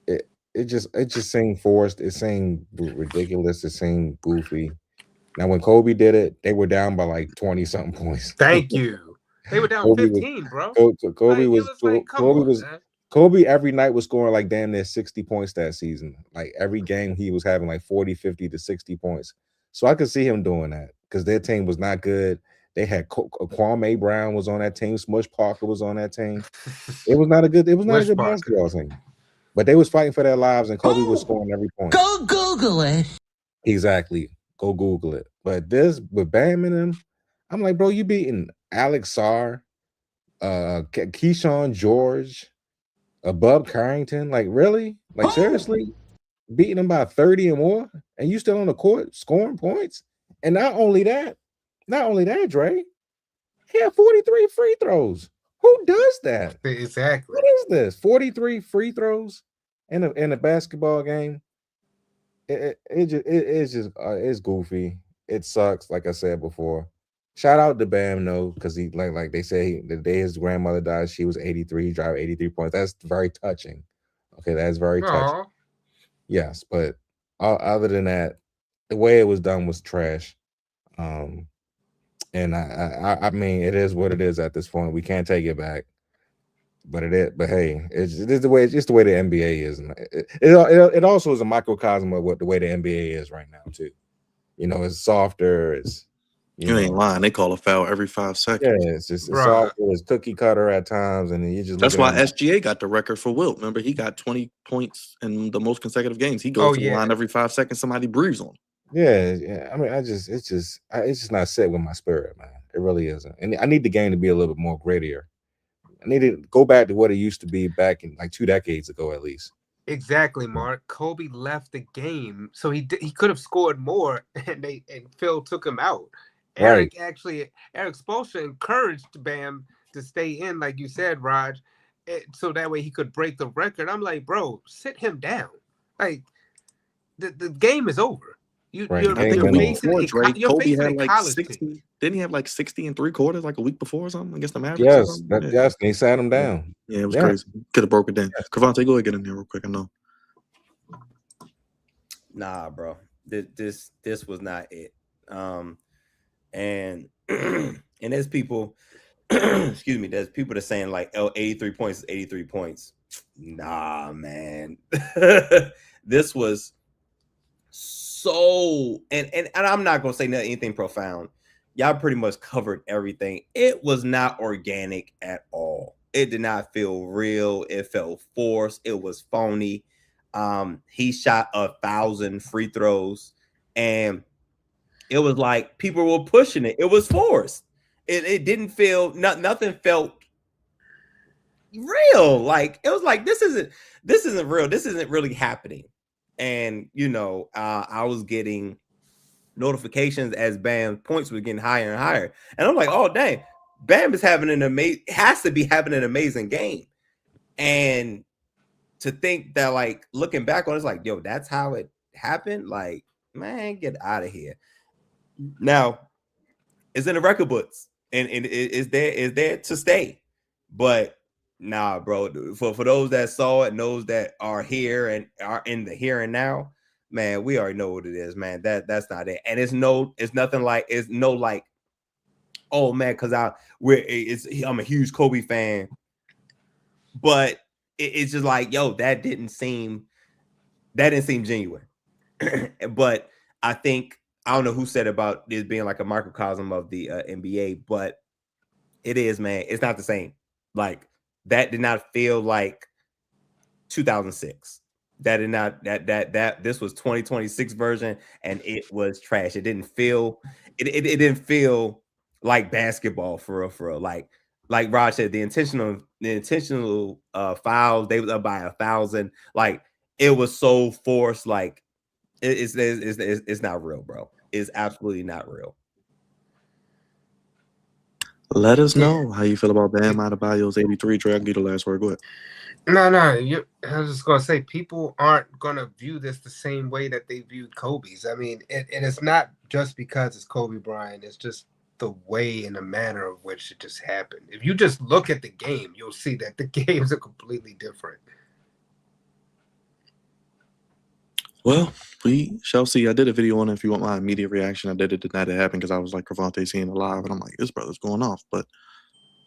It just seemed forced. It seemed ridiculous. It seemed goofy. Now, when Kobe did it, they were down by like 20-something points. Thank you. They were down 15, bro. Kobe Kobe every night was scoring like damn near 60 points that season. Like every game he was having like 40, 50 to 60 points. So I could see him doing that because their team was not good. They had Kwame Brown was on that team. Smush Parker was on that team. It was not a good basketball team. But they was fighting for their lives, and Kobe was scoring every point. Go Google it. Exactly. Go Google it. But this with Bam and them, I'm like, bro, you beating Alex Sarr, Keyshawn George, Bub Carrington. Like, really? Like, seriously? Beating them by 30 or more, and you still on the court scoring points? And not only that, Dre, he had 43 free throws. Who does that? Exactly. What is this? 43 free throws in a basketball game? It's goofy. It sucks, like I said before. Shout out to Bam, though, because he like they say the day his grandmother died, she was 83, drive 83 points. That's very touching. Okay, that's very touching. Aww. Yes, but other than that, the way it was done was trash. And I mean, it is what it is at this point. We can't take it back. But but hey, it's the way the NBA is. And it also is a microcosm of what the way the NBA is right now too. You know, it's softer. It's you ain't lying. They call a foul every 5 seconds. Yeah, it's just it's softer. It's cookie cutter at times, and then you just that's why SGA got the record for Wilt. Remember, he got 20 points in the most consecutive games. He goes to the line every 5 seconds. Somebody breathes on him. Yeah. I mean, it's just not set with my spirit, man. It really isn't. And I need the game to be a little bit more grittier. I need to go back to what it used to be back in like 2 decades ago, at least. Exactly, Mark. Kobe left the game, so he could have scored more, and Phil took him out. Eric Spoelstra encouraged Bam to stay in, like you said, Raj, so that way he could break the record. I'm like, bro, sit him down. Like the game is over. You're facing Kobe had like 60. Team. Didn't he have like 60 and 3/4 like a week before or something against the Mavericks? Yes, they sat him down. Yeah, it was crazy. Could have broke it down. Cavante, go ahead, get in there real quick. I know. Nah, bro. This was not it. And there's people, excuse me, there's people that's saying like 83 points is 83 points. Nah, man. This was so and I'm not gonna say anything profound. Y'all pretty much covered everything. It was not organic at all. It did not feel real. It felt forced. It was phony. He shot 1,000 free throws, and it was like people were pushing it. It was forced. It didn't feel nothing felt real. Like it was like this isn't real. This isn't really happening. And you know, I was getting notifications as Bam's points were getting higher and higher, and I'm like, oh dang, Bam is having has to be having an amazing game. And to think that, like, looking back on it, it's like, yo, that's how it happened. Like, man, get out of here. Now, it's in the record books, and it is there to stay. But nah, bro, for those that saw it, knows that are here and are in the here and now, man, we already know what it is, man. That's not it. And it's nothing like, oh man, because I'm a huge Kobe fan, but it's just like, yo, that didn't seem genuine. But I think, I don't know who said about this being like a microcosm of the NBA, but it is, man. It's not the same. Like, that did not feel like 2006. That did not, that this was 2026 version, and it was trash. It didn't feel, it didn't feel like basketball for real. Like Raj said, the intentional fouls, they was up by 1,000. Like, it was so forced. Like, it's not real, bro. It's absolutely not real. Let us know how you feel about Bam Adebayo's 83. Trey, I can get the last word. Go ahead. No. I was just going to say, people aren't going to view this the same way that they viewed Kobe's. I mean, and it's not just because it's Kobe Bryant. It's just the way and the manner of which it just happened. If you just look at the game, you'll see that the games are completely different. Well, we shall see. I did a video on it. If you want my immediate reaction, I did it the night it happened because I was like, Cavante seeing it live, and I'm like, this brother's going off. But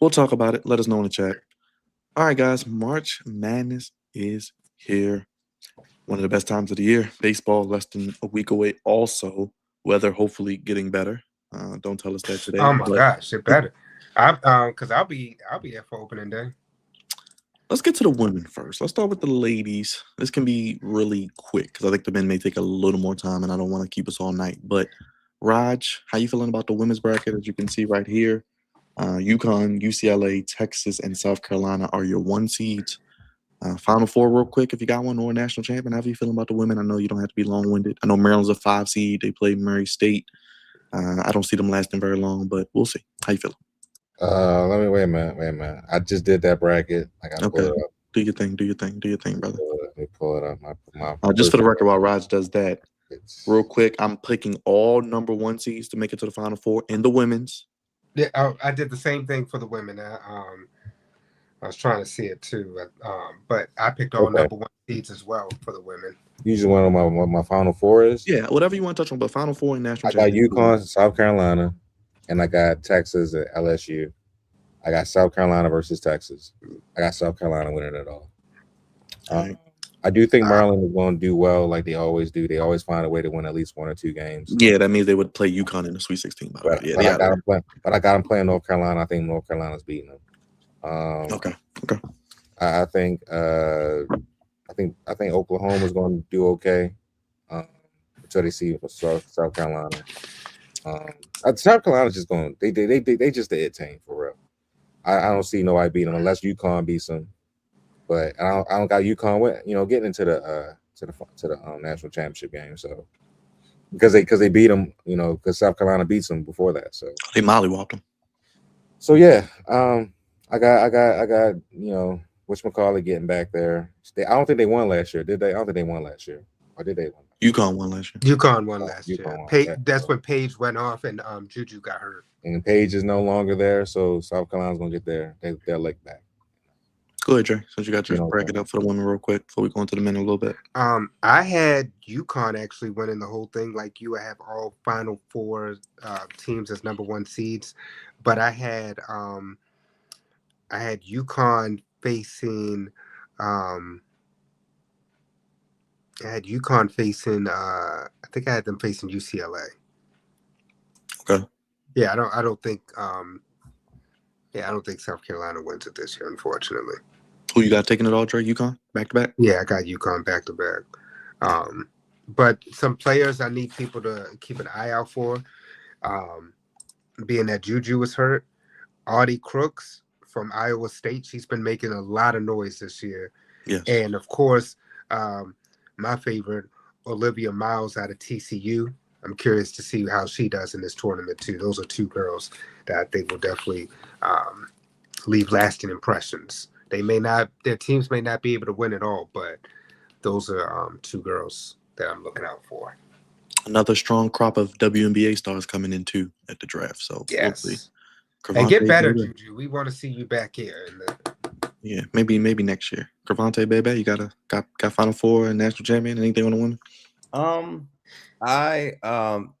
we'll talk about it. Let us know in the chat. All right, guys. March Madness is here. One of the best times of the year. Baseball less than a week away. Also, weather hopefully getting better. Don't tell us that today. Oh my But gosh, it better. Because I'll be there for opening day. let's get to the women first. Let's start with the ladies. This can be really quick because I think the men may take a little more time, and I don't want to keep us all night. But Raj, how you feeling about the women's bracket? As you can see right here, UConn, UCLA, Texas, and South Carolina are your 1 seeds. Final four, real quick, if you got one, or a national champion. How are you feeling about the women? I know you don't have to be long-winded. I know Maryland's a 5 seed. They play Murray State. I don't see them lasting very long, but we'll see. How you feeling? Let me wait a minute. I just did that bracket. I gotta pull Okay. it up. Do your thing, brother. Let me pull it up. My Just for the record, while Raj does that, it's, real quick, I'm picking all number 1 seeds to make it to the Final Four in the women's. Yeah, I did the same thing for the women. I was trying to see it too, but I picked all number 1 seeds as well for the women. You just want to know what my Final Four is? Yeah, whatever you want to touch on, but Final Four and national I got champion. UConn, South Carolina, and I got Texas at LSU. I got South Carolina versus Texas. I got South Carolina winning it all. Right. I do think Maryland is going to do well, like they always do. They always find a way to win at least 1 or 2 games. Yeah, that means they would play UConn in the Sweet 16. By the way, But I got them playing North Carolina. I think North Carolina's beating them. Okay. I think Oklahoma's going to do okay until they see South Carolina. South Carolina's just going. They just the it team for real. I don't see nobody beating them unless UConn beats them. But I don't got UConn getting into the national championship game. So because they beat them, because South Carolina beats them before that. So they mollywopped them. So yeah, I got whatchamacallit getting back there. I don't think they won last year, did they? I don't think they won last year, or did they win? UConn won last year. UConn won last year. That's when Paige went off and Juju got hurt. And Paige is no longer there, so South Carolina's gonna get their leg back. Go ahead, Trey. Since you got your bracket up for the women real quick before we go into the men a little bit. I had UConn actually winning the whole thing. Like you, I have all Final Four teams as number 1 seeds, but I had UConn facing. I think I had them facing UCLA. Okay. Yeah, I don't think South Carolina wins it this year, unfortunately. Who you got taking it all, Trey? UConn back to back? Yeah, I got UConn back to back. But some players I need people to keep an eye out for. Being that Juju was hurt, Audie Crooks from Iowa State, she's been making a lot of noise this year. Yes. And of course, my favorite, Olivia Miles out of TCU. I'm curious to see how she does in this tournament too. Those are 2 girls that I think will definitely leave lasting impressions. Their teams may not be able to win it all, but those are 2 girls that I'm looking out for. Another strong crop of WNBA stars coming in too at the draft. So yes, and get better, Juju. We want to see you back here. Yeah, maybe next year. Cravante Bebe, you got Final Four and national champion. Anything on the women?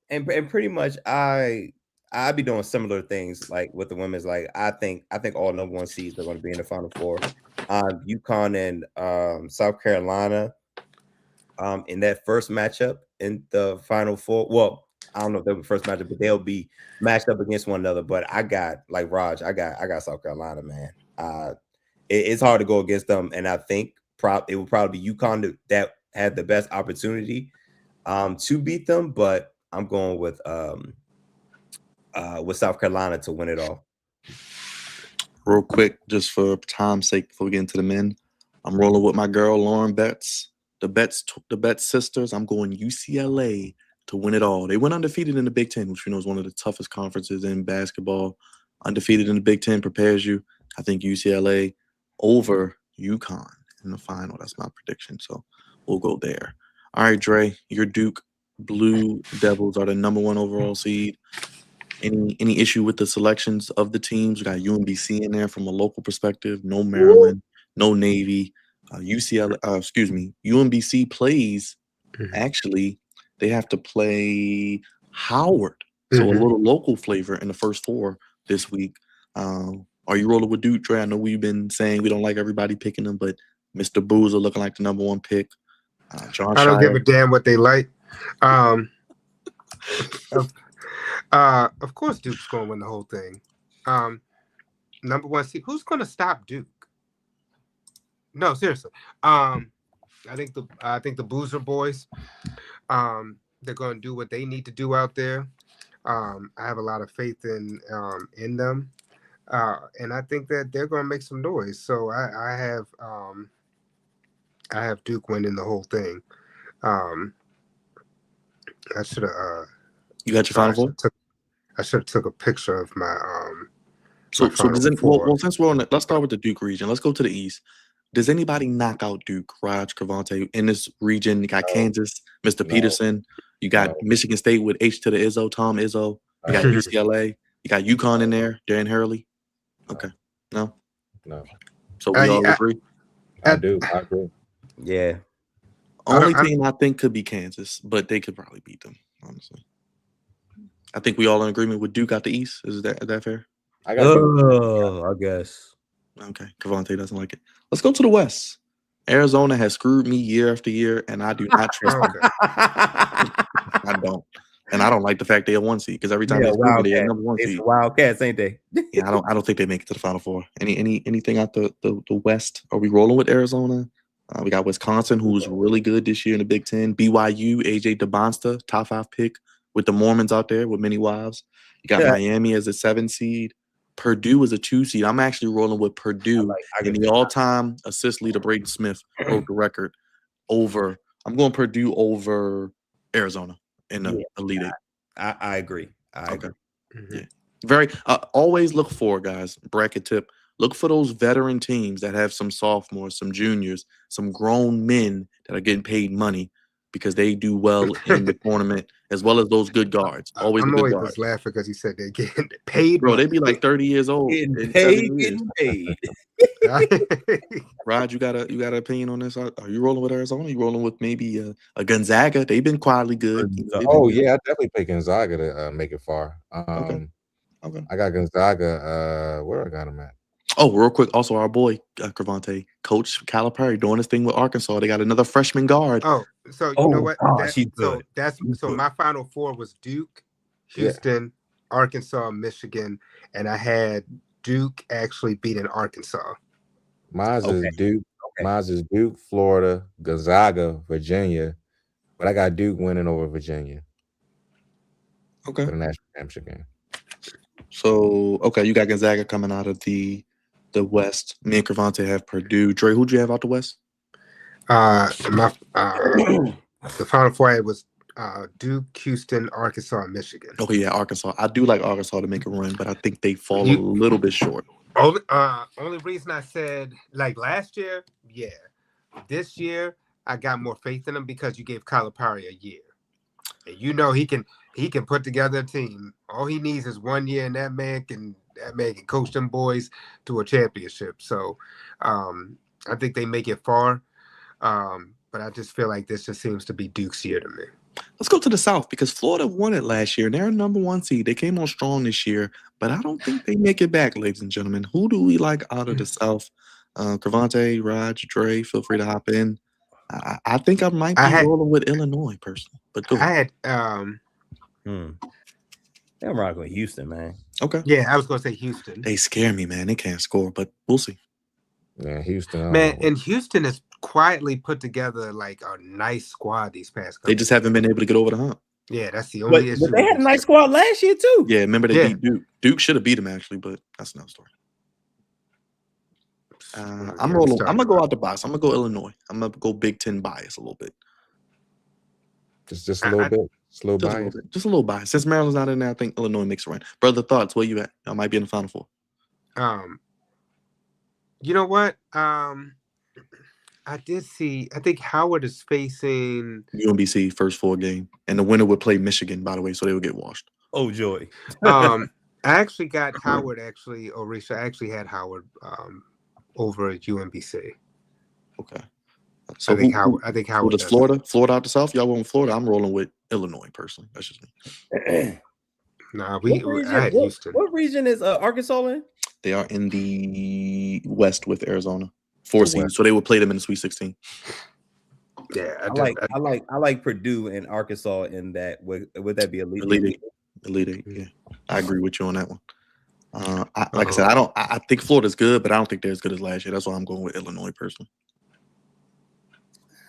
And pretty much I'd be doing similar things like with the women's. Like I think all number 1 seeds are going to be in the Final Four. UConn and South Carolina in that first matchup in the Final Four. Well, I don't know if they'll be first matchup, but they'll be matched up against one another. But I got like Raj, I got South Carolina, man. It's hard to go against them, and I think it will probably be UConn that had the best opportunity to beat them. But I'm going with South Carolina to win it all. Real quick, just for time's sake, before we get into the men, I'm rolling with my girl Lauren Betts, the Betts sisters. I'm going UCLA to win it all. They went undefeated in the Big Ten, which we know is one of the toughest conferences in basketball. Undefeated in the Big Ten prepares you. I think UCLA over UConn in the final. That's my prediction. So we'll go there. All right, Dre, your Duke Blue Devils are the number 1 overall seed. Any issue with the selections of the teams? We got UMBC in there from a local perspective. No Maryland, no Navy. UMBC plays. Actually, they have to play Howard. So a little local flavor in the first 4 this week. Are you rolling with Duke, Trey? I know we've been saying we don't like everybody picking them, but Mr. Boozer looking like the number one pick. John I don't give Shire. a damn what they like. Of course, Duke's going to win the whole thing. Number one seed. Who's going to stop Duke? No, seriously. I think the Boozer boys. They're going to do what they need to do out there. I have a lot of faith in them, and I think that they're going to make some noise. So I have Duke winning the whole thing. I should have. You got your Final Four? I should have took a picture of my So Final does Four. well, since we're on it, let's start with the Duke region. Let's go to the East. Does anybody knock out Duke, Raj, Cavante? In this region, you got Kansas, Mr. Peterson. You got Michigan State with H to the Izzo, Tom Izzo. You got UCLA. You got UConn in there, Darren Hurley. Okay. No? So we all agree? I do. I agree. Yeah. Only team I think could be Kansas, but they could probably beat them, honestly. I think we all in agreement with Duke out the East. Is that fair? I guess. Okay. Cavante doesn't like it. Let's go to the West. Arizona has screwed me year after year, and I do not trust them. I don't. And I don't like the fact they're 1 seed because every time they screw me, they're number 1 seed. It's Wildcats, ain't they? Yeah, I don't think they make it to the Final Four. Anything out the West? Are we rolling with Arizona? We got Wisconsin, who's really good this year in the Big Ten. BYU, AJ DeBonsta, top 5 pick with the Mormons out there with many wives. You got Miami as a 7 seed. Purdue is a 2 seed. I'm actually rolling with Purdue. And the all-time assist leader, Braden Smith, broke the record over. I'm going Purdue over Arizona in the Elite Eight. I agree. I agree. Mm-hmm. Yeah. Very always look for, guys, bracket tip. Look for those veteran teams that have some sophomores, some juniors, some grown men that are getting paid money because they do well in the tournament, as well as those good guards. Always I'm a good always guard. just laughing because he said they're getting paid. Bro, they be like 30 years old. Getting paid. Rod, you got an opinion on this? Are you rolling with Arizona? Are you rolling with maybe a Gonzaga? They've been quietly good. Yeah, I definitely pick Gonzaga to make it far. Okay. I got Gonzaga. Where I got him at? Oh, real quick. Also, our boy Cravante, Coach Calipari, doing his thing with Arkansas. They got another freshman guard. Oh, so you know what? So my Final Four was Duke, Houston, Arkansas, Michigan, and I had Duke actually beating Arkansas. Mine's is Duke. Mine's is Duke, Florida, Gonzaga, Virginia, but I got Duke winning over Virginia. Okay. For the national championship game. So you got Gonzaga coming out of the West. Me and Cravante have Purdue. Trey, who'd you have out the West? The Final Four I had was Duke, Houston, Arkansas, and Michigan. Okay, yeah, Arkansas. I do like Arkansas to make a run, but I think they fall a little bit short. Only reason I said like last year, yeah. This year I got more faith in him because you gave Calipari a year, and you know he can put together a team. All he needs is 1 year, and that man can coach them boys to a championship. So I think they make it far, but I just feel like this just seems to be Duke's year to me. Let's go to the South because Florida won it last year. They're number 1 seed. They came on strong this year, but I don't think they make it back, ladies and gentlemen. Who do we like out of the South? Cravante, Raj, Trey, feel free to hop in. I think I might be rolling with Illinois personally, but go ahead. I had I'm rocking with Houston, man. Okay. Yeah, I was gonna say Houston. They scare me, man. They can't score, but we'll see. Yeah, Houston. Man, and Houston has quietly put together like a nice squad these past couple. They just haven't been able to get over the hump. Yeah, that's the only issue. But they had a nice squad last year too. Yeah, remember they beat Duke. Duke should have beat them actually, but that's another story. I'm rolling. I'm gonna go out the box. I'm gonna go Illinois. I'm gonna go Big Ten bias a little bit. Just a little bit. Slow bias. Just a little bias. Since Maryland's not in there, I think Illinois makes a run. Brother, thoughts? Where you at? I might be in the Final Four. You know what? I did see. I think Howard is facing UMBC first 4 game, and the winner would play Michigan. By the way, so they would get washed. Oh joy! I actually got Howard. Orisha. I actually had Howard over at UMBC. Okay. So I think Howard. Does Florida out the South? Y'all went with Florida. I'm rolling with Illinois personally. That's just me. Nah, I had Houston. What region is Arkansas in? They are in the West with Arizona, 4 The seed. West. So they will play them in the Sweet 16. Yeah, I like Purdue and Arkansas in that. Would that be Elite Eight. Elite Eight. Yeah, I agree with you on that one. Like I said, I think Florida's good, but I don't think they're as good as last year. That's why I'm going with Illinois personally.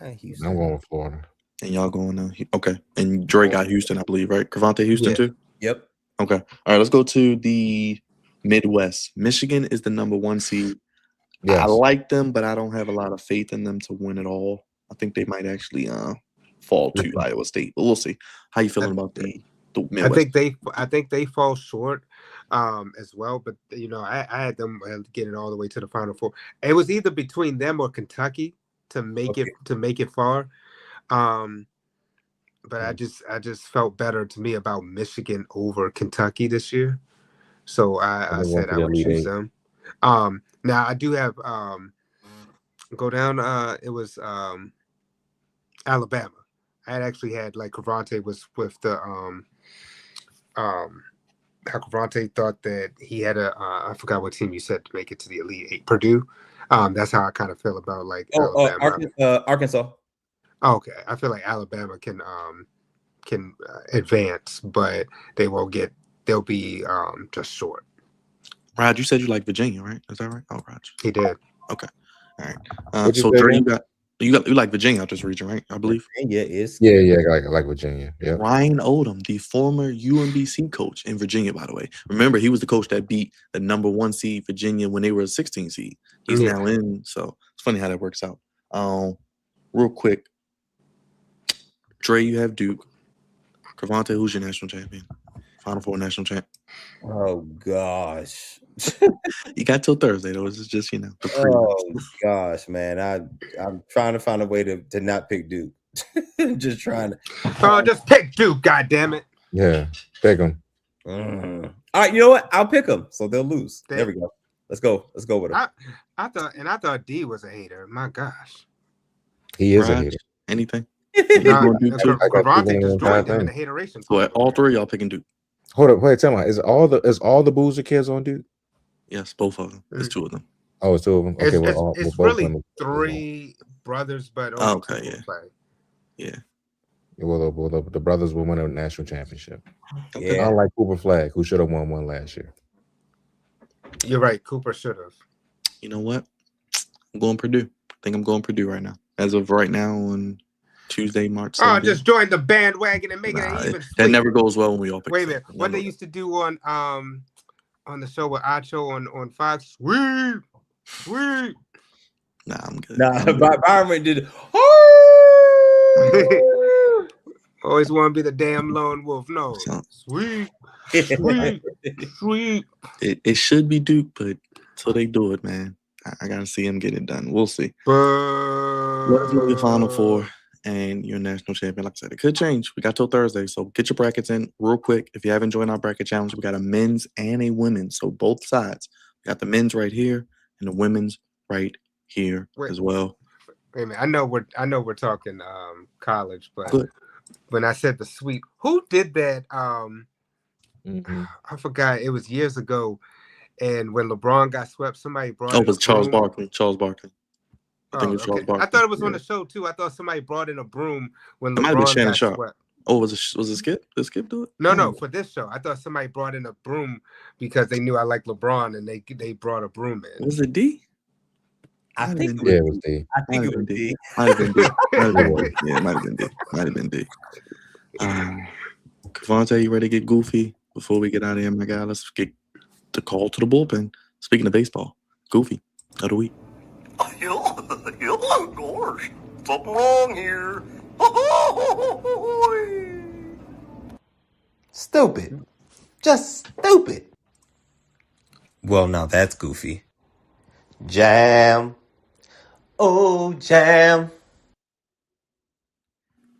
I'm going with Florida. And y'all going okay. And Dre got Houston, I believe, right? Cravante Houston too? Yep. Okay. All right, let's go to the Midwest. Michigan is the number 1 seed. Yes. I like them, but I don't have a lot of faith in them to win it all. I think they might actually fall to Iowa State, but we'll see. How you feeling about the Midwest? I think they fall short as well. But I had them getting all the way to the Final Four. It was either between them or Kentucky to make it far. But I just felt better to me about Michigan over Kentucky this year. So I said I would choose them. Now I do have go down. It was Alabama. I actually had like Cravante was with the how Cravante thought that he had I forgot what team you said to make it to the Elite Eight. Purdue. That's how I kind of feel about like Alabama. Arkansas. Okay, I feel like Alabama can advance, but they'll be just short. Rod, you said you like Virginia, right? Is that right? Oh, Rod, he did. Okay, all right. So Trey, you like Virginia out this region, right? I believe. Virginia is. Yeah, I like Virginia. Yeah. Ryan Odom, the former UMBC coach in Virginia, by the way. Remember, he was the coach that beat the number 1 seed Virginia when they were a 16 seed. He's now in. So it's funny how that works out. Real quick, Trey, you have Duke. Cravante, who's your national champion? Final Four national champ. Oh gosh. You got till Thursday though. It's just oh gosh, man. I'm trying to find a way to not pick Duke. Just trying to. Oh, just pick Duke, goddamn it. Yeah, pick them. All right, you know what? I'll pick them, so they'll lose. There we go. Let's go with them. I thought D was a hater. My gosh. He is a hater. Anything? Cravante just joined them in the hateration. So all 3 y'all picking Duke. Hold up, wait, tell me, is all the Boozer kids on Duke? Yes, both of them. There's 2 of them. Oh, it's 2 of them. Okay, it's really 3 brothers, but okay, yeah. Well, the brothers will win a national championship. Yeah. Unlike Cooper Flag, who should have won one last year. You're right. Cooper should have. You know what? I'm going Purdue. I think I'm going Purdue right now. As of right now on Tuesday, March 7th. Oh, just join the bandwagon and make it even. That never goes well when we all pick. Wait a minute. What they used to do on the show with Acho on Fox? Sweet. Nah, I'm good. Byron did. Always want to be the damn lone wolf. No, sweet. It should be Duke, but until they do it, man, I gotta see him get it done. We'll see. Let's look at Final Four and your national champion. Like I said, it could change. We got till Thursday, so get your brackets in real quick. If you haven't joined our bracket challenge, we got a men's and a women's, so both sides. We got the men's right here and the women's right here as well. Wait a minute. I know we're talking college, but when I said the sweep, who did that? I forgot. It was years ago, and when LeBron got swept, somebody brought. Oh, it was Charles Barkley. Charles Barkley. I think it was Charles Barkley. I thought it was on the show too. I thought somebody brought in a broom when LeBron got Shannon swept. Oh, was it Skip? Did Skip do it? No, for this show. I thought somebody brought in a broom because they knew I liked LeBron, and they brought a broom in. Was it D? I think it was D. I think it was D. Might have been D. Yeah, it might have been D. Cravante, you ready to get goofy before we get out of here, my guy? Let's get the call to the bullpen. Speaking of baseball, goofy of the week. Gosh, something wrong here. Stupid. Just stupid. Well, now that's goofy. Jam. Oh, jam.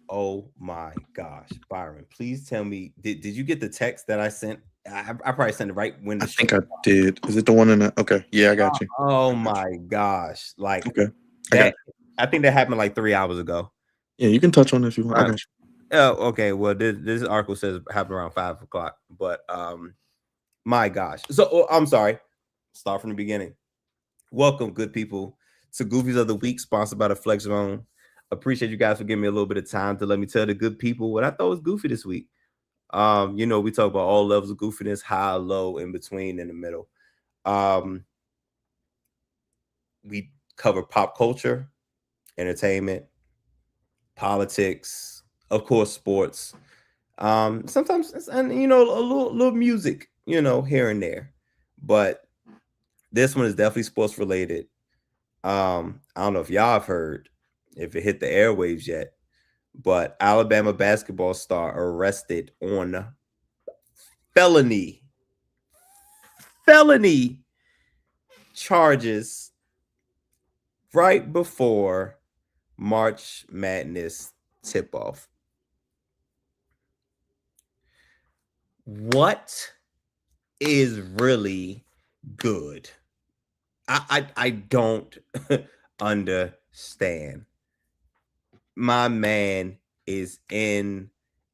Oh my gosh, Byron, please tell me, did you get the text that I sent? I probably sent it right when I think I did. Is it the one in the okay? Yeah, I got you. Oh my gosh. Like okay. I think that happened like 3 hours ago. Yeah, you can touch on it if you want. I got you. Oh, okay. Well, this article says it happened around 5 o'clock, but my gosh. So I'm sorry. Start from the beginning. Welcome, good people, to Goofies of the Week, sponsored by the Flex Zone. Appreciate you guys for giving me a little bit of time to let me tell the good people what I thought was goofy this week. You know, we talk about all levels of goofiness, high, low, in between, in the middle. We cover pop culture, entertainment, politics, of course, sports. Sometimes, and you know, a little music, you know, here and there. But this one is definitely sports related. I don't know if y'all have heard, if it hit the airwaves yet, but Alabama basketball star arrested on felony charges right before March Madness tip-off. What is really good? I don't understand. My man is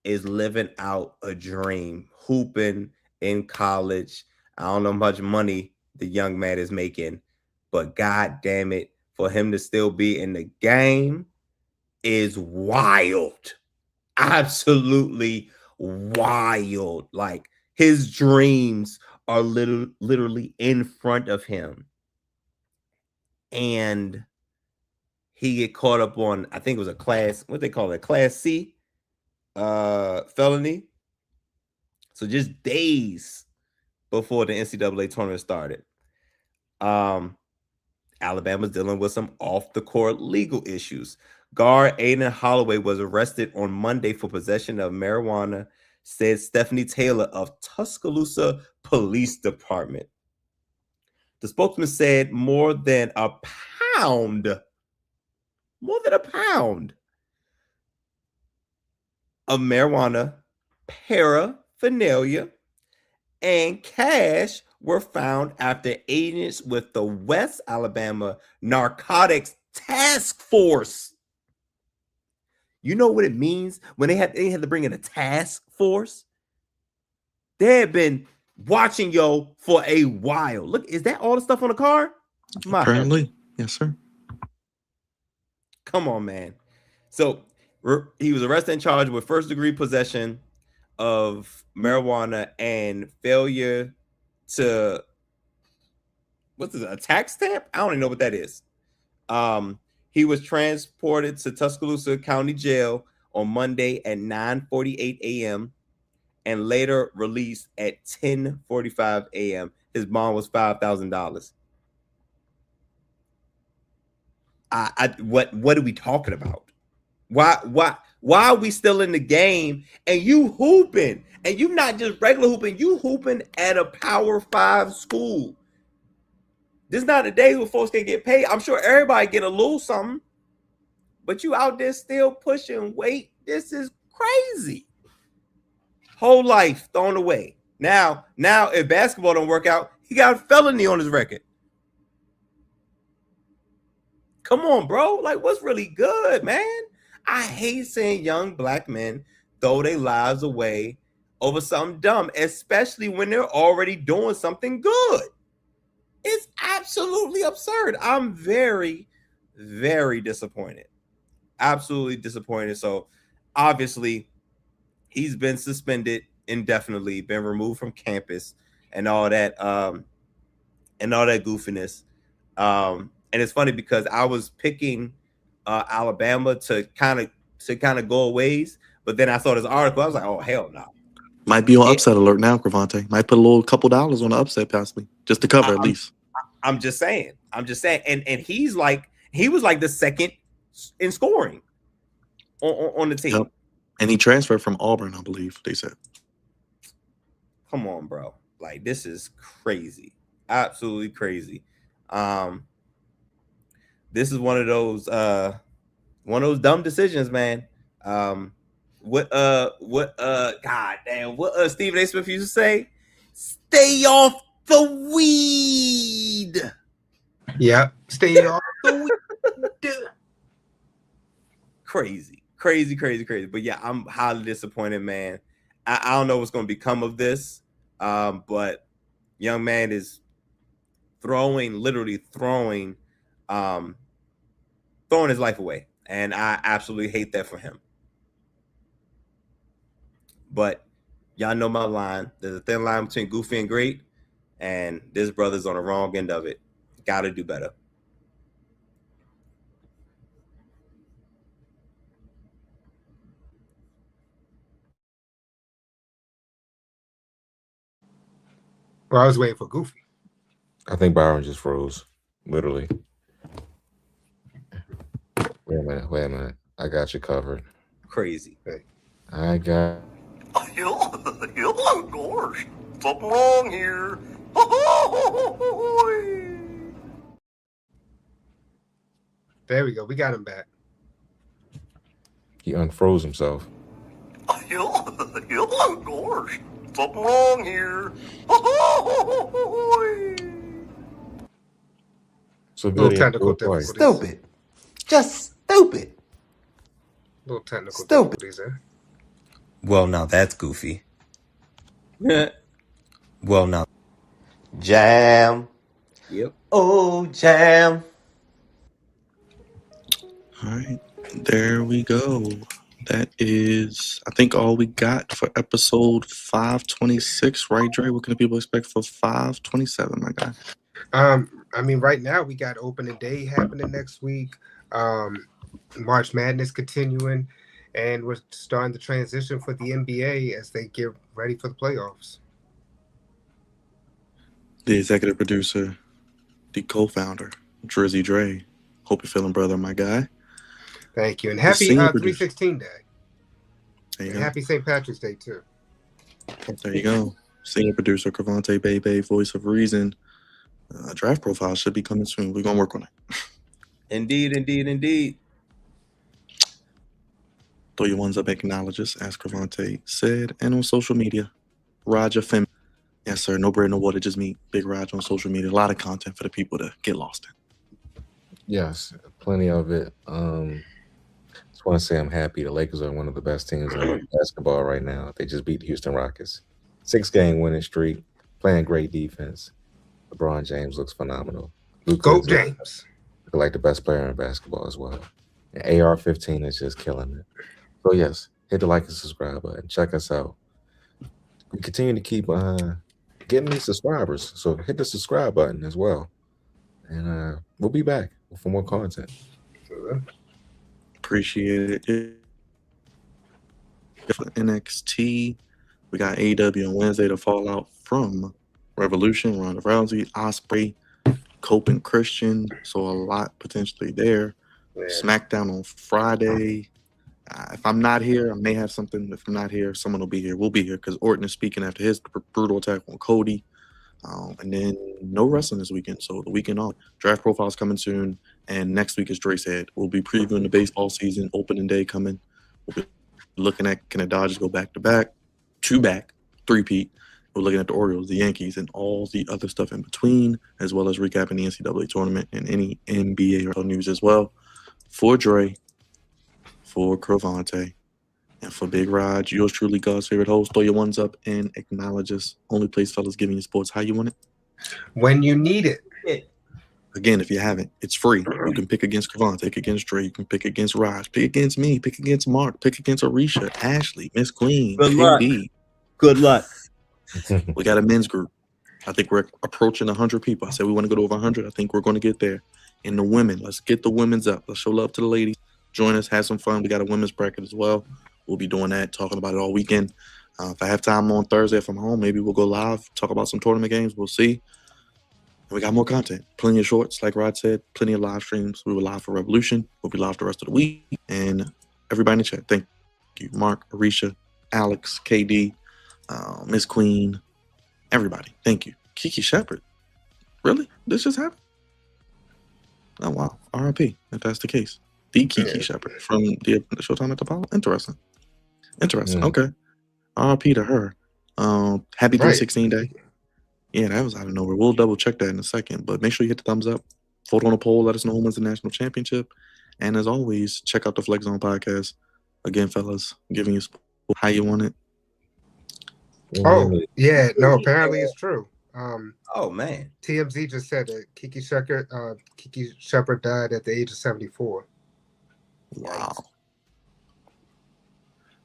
living out a dream, hooping in college. I don't know how much money the young man is making, but god damn it, for him to still be in the game is wild. Absolutely wild. Like, his dreams are literally in front of him. And he get caught up on, I think it was a class, what they call it, class C felony. So just days before the NCAA tournament started. Alabama's dealing with some off-the-court legal issues. Guard Aiden Holloway was arrested on Monday for possession of marijuana, said Stephanie Taylor of Tuscaloosa Police Department. The spokesman said more than a pound of marijuana, paraphernalia, and cash were found after agents with the West Alabama Narcotics Task Force. You know what it means when they had to bring in a task force? They had been watching yo for a while. Look, is that all the stuff on the car? Apparently, yes, sir. Come on, man. So he was arrested and charged with first-degree possession of marijuana and failure to, what's it, a tax stamp? I don't even know what that is. He was transported to Tuscaloosa County Jail on Monday at 9:48 a.m. and later released at 10:45 a.m. His bond was $5,000. What are we talking about? Why are we still in the game and you hooping? And you not just regular hooping, you hooping at a Power 5 school. This is not a day where folks can get paid. I'm sure everybody get a little something, but you out there still pushing weight. This is crazy. Whole life thrown away. Now, if basketball don't work out, he got a felony on his record. Come on, bro. Like, what's really good, man? I hate seeing young black men throw their lives away over something dumb, especially when they're already doing something good. It's absolutely absurd. I'm very, very disappointed. Absolutely disappointed. So, obviously, he's been suspended indefinitely, been removed from campus, and all that goofiness. And it's funny because I was picking Alabama to kind of go ways, but then I saw this article. I was like, oh hell no. Might be on upset alert now, Cravante. Might put a couple dollars on the upset possibly, just to cover at least. I'm just saying. And he was like the second in scoring on the team. Yep. And he transferred from Auburn, I believe they said. Come on, bro. Like, this is crazy. Absolutely crazy. This is one of those dumb decisions, man. What God damn, what Stephen A. Smith used to say? Stay off the weed. Yep. Stay off the weed. Crazy. But yeah, I'm highly disappointed, man. I don't know what's going to become of this. But young man is literally throwing his life away. And I absolutely hate that for him. But y'all know my line. There's a thin line between goofy and great, and this brother's on the wrong end of it. Got to do better. Well, I was waiting for Goofy. I think Byron just froze, literally. Wait a minute. I got you covered. Crazy. I got. Of course. Something wrong here. There we go. We got him back. He unfroze himself. Of course. Something wrong here. So Little good. technical difficulties. Stupid. Just stupid. Little technical Stupid. difficulties there. Well, now that's goofy. Well, now. Jam. Yep. Oh, jam. All right, there we go. That is, I think, all we got for episode 526, right, Dre? What can the people expect for 527, my guy? I mean, right now we got opening day happening next week. March Madness continuing, and we're starting the transition for the NBA as they get ready for the playoffs. The executive producer, the co-founder, Drizzy Dre. Hope you're feeling, brother, my guy. Thank you, and happy senior producer. 316 Day. There you And go. happy St. Patrick's Day too. There you go. Senior producer, Cravante Bebe, voice of reason. Draft profile should be coming soon. We're going to work on it. Indeed. Throw your ones up, acknowledges, as Cravante said, and on social media, Roger Fem. Yes, sir. No bread, no water, just me. Big Raj on social media. A lot of content for the people to get lost in. Yes, plenty of it. Just want to say I'm happy. The Lakers are one of the best teams in basketball right now. They just beat the Houston Rockets. 6-game winning streak, playing great defense. LeBron James looks phenomenal. Go James. Like the best player in basketball as well. And AR-15 is just killing it. So yes, hit the like and subscribe button. Check us out. We continue to keep getting these subscribers. So hit the subscribe button as well. And we'll be back for more content. Appreciate it. For NXT, we got AEW on Wednesday, the fallout from Revolution, Ronda Rousey, Ospreay, Cope and Christian. So a lot potentially there. Yeah. SmackDown on Friday. If I'm not here, I may have something. If I'm not here, someone will be here. We'll be here because Orton is speaking after his brutal attack on Cody. And then no wrestling this weekend. So the weekend off. Draft profiles coming soon. And next week, as Dre said, we'll be previewing the baseball season. Opening day coming. We'll be looking at, can the Dodgers go back-to-back, two-back, three-peat. We're looking at the Orioles, the Yankees, and all the other stuff in between, as well as recapping the NCAA tournament and any NBA news as well. For Dre, for Cravante, and for Big Raj, yours truly, God's favorite host. Throw your ones up and acknowledge us. Only place fellas giving you sports how you want it. When you need it. Again, if you haven't, it's free. You can pick against Cravante, pick against Dre, you can pick against Raj, pick against me, pick against Mark, pick against Arisha, Ashley, Miss Queen, Good luck. KD. Good luck. We got a men's group. I think we're approaching 100 people. I said we want to go to over 100. I think we're going to get there. And the women, let's get the women's up. Let's show love to the ladies. Join us, have some fun. We got a women's bracket as well. We'll be doing that, talking about it all weekend. If I have time on Thursday from home, maybe we'll go live, talk about some tournament games. We'll see. And we got more content. Plenty of shorts, like Rod said. Plenty of live streams. We were live for Revolution. We'll be live the rest of the week. And everybody in the chat, thank you. Mark, Arisha, Alex, KD, Miss Queen, everybody. Thank you. Kiki Shepard. Really? This just happened? Oh, wow. RIP, if that's the case. The Kiki Shepard from the Showtime at the Apollo. Interesting. Okay. RIP to her. Happy 316 day. Yeah, that was out of nowhere. We'll double check that in a second, but make sure you hit the thumbs up. Vote on a poll. Let us know who wins the national championship. And as always, check out the Flex Zone podcast. Again, fellas, giving you how you want it. Oh, yeah. No, apparently it's true. Oh man. TMZ just said that Kiki Shepard died at the age of 74. Wow.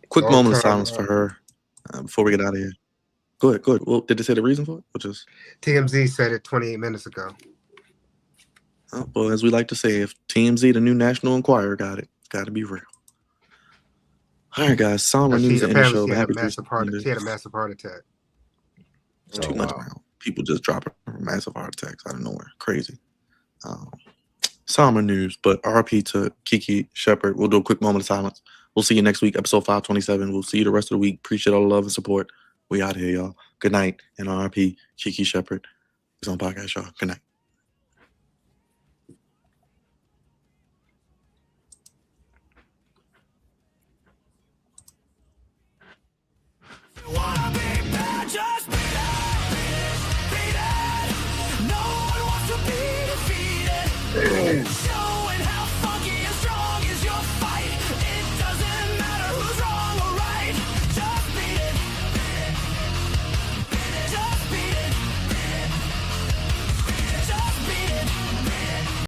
Quick moment of silence for her before we get out of here. Go ahead. Well, did they say the reason for it? Or just TMZ said it 28 minutes ago. well, as we like to say, if TMZ, the new National Enquirer, got it, it's got to be real. All right, guys. Somber news in the show. She But had happy a massive heart attack. It's too much around. People just dropping massive heart attacks out of nowhere. Crazy. Somber news, but RP to Kiki Shepard. We'll do a quick moment of silence. We'll see you next week, episode 527. We'll see you the rest of the week. Appreciate all the love and support. We out here, y'all. Good night. And RP, Kiki Shepard is on podcast, y'all. Good night. Wanna be bad, just be that. No one wants to be defeated.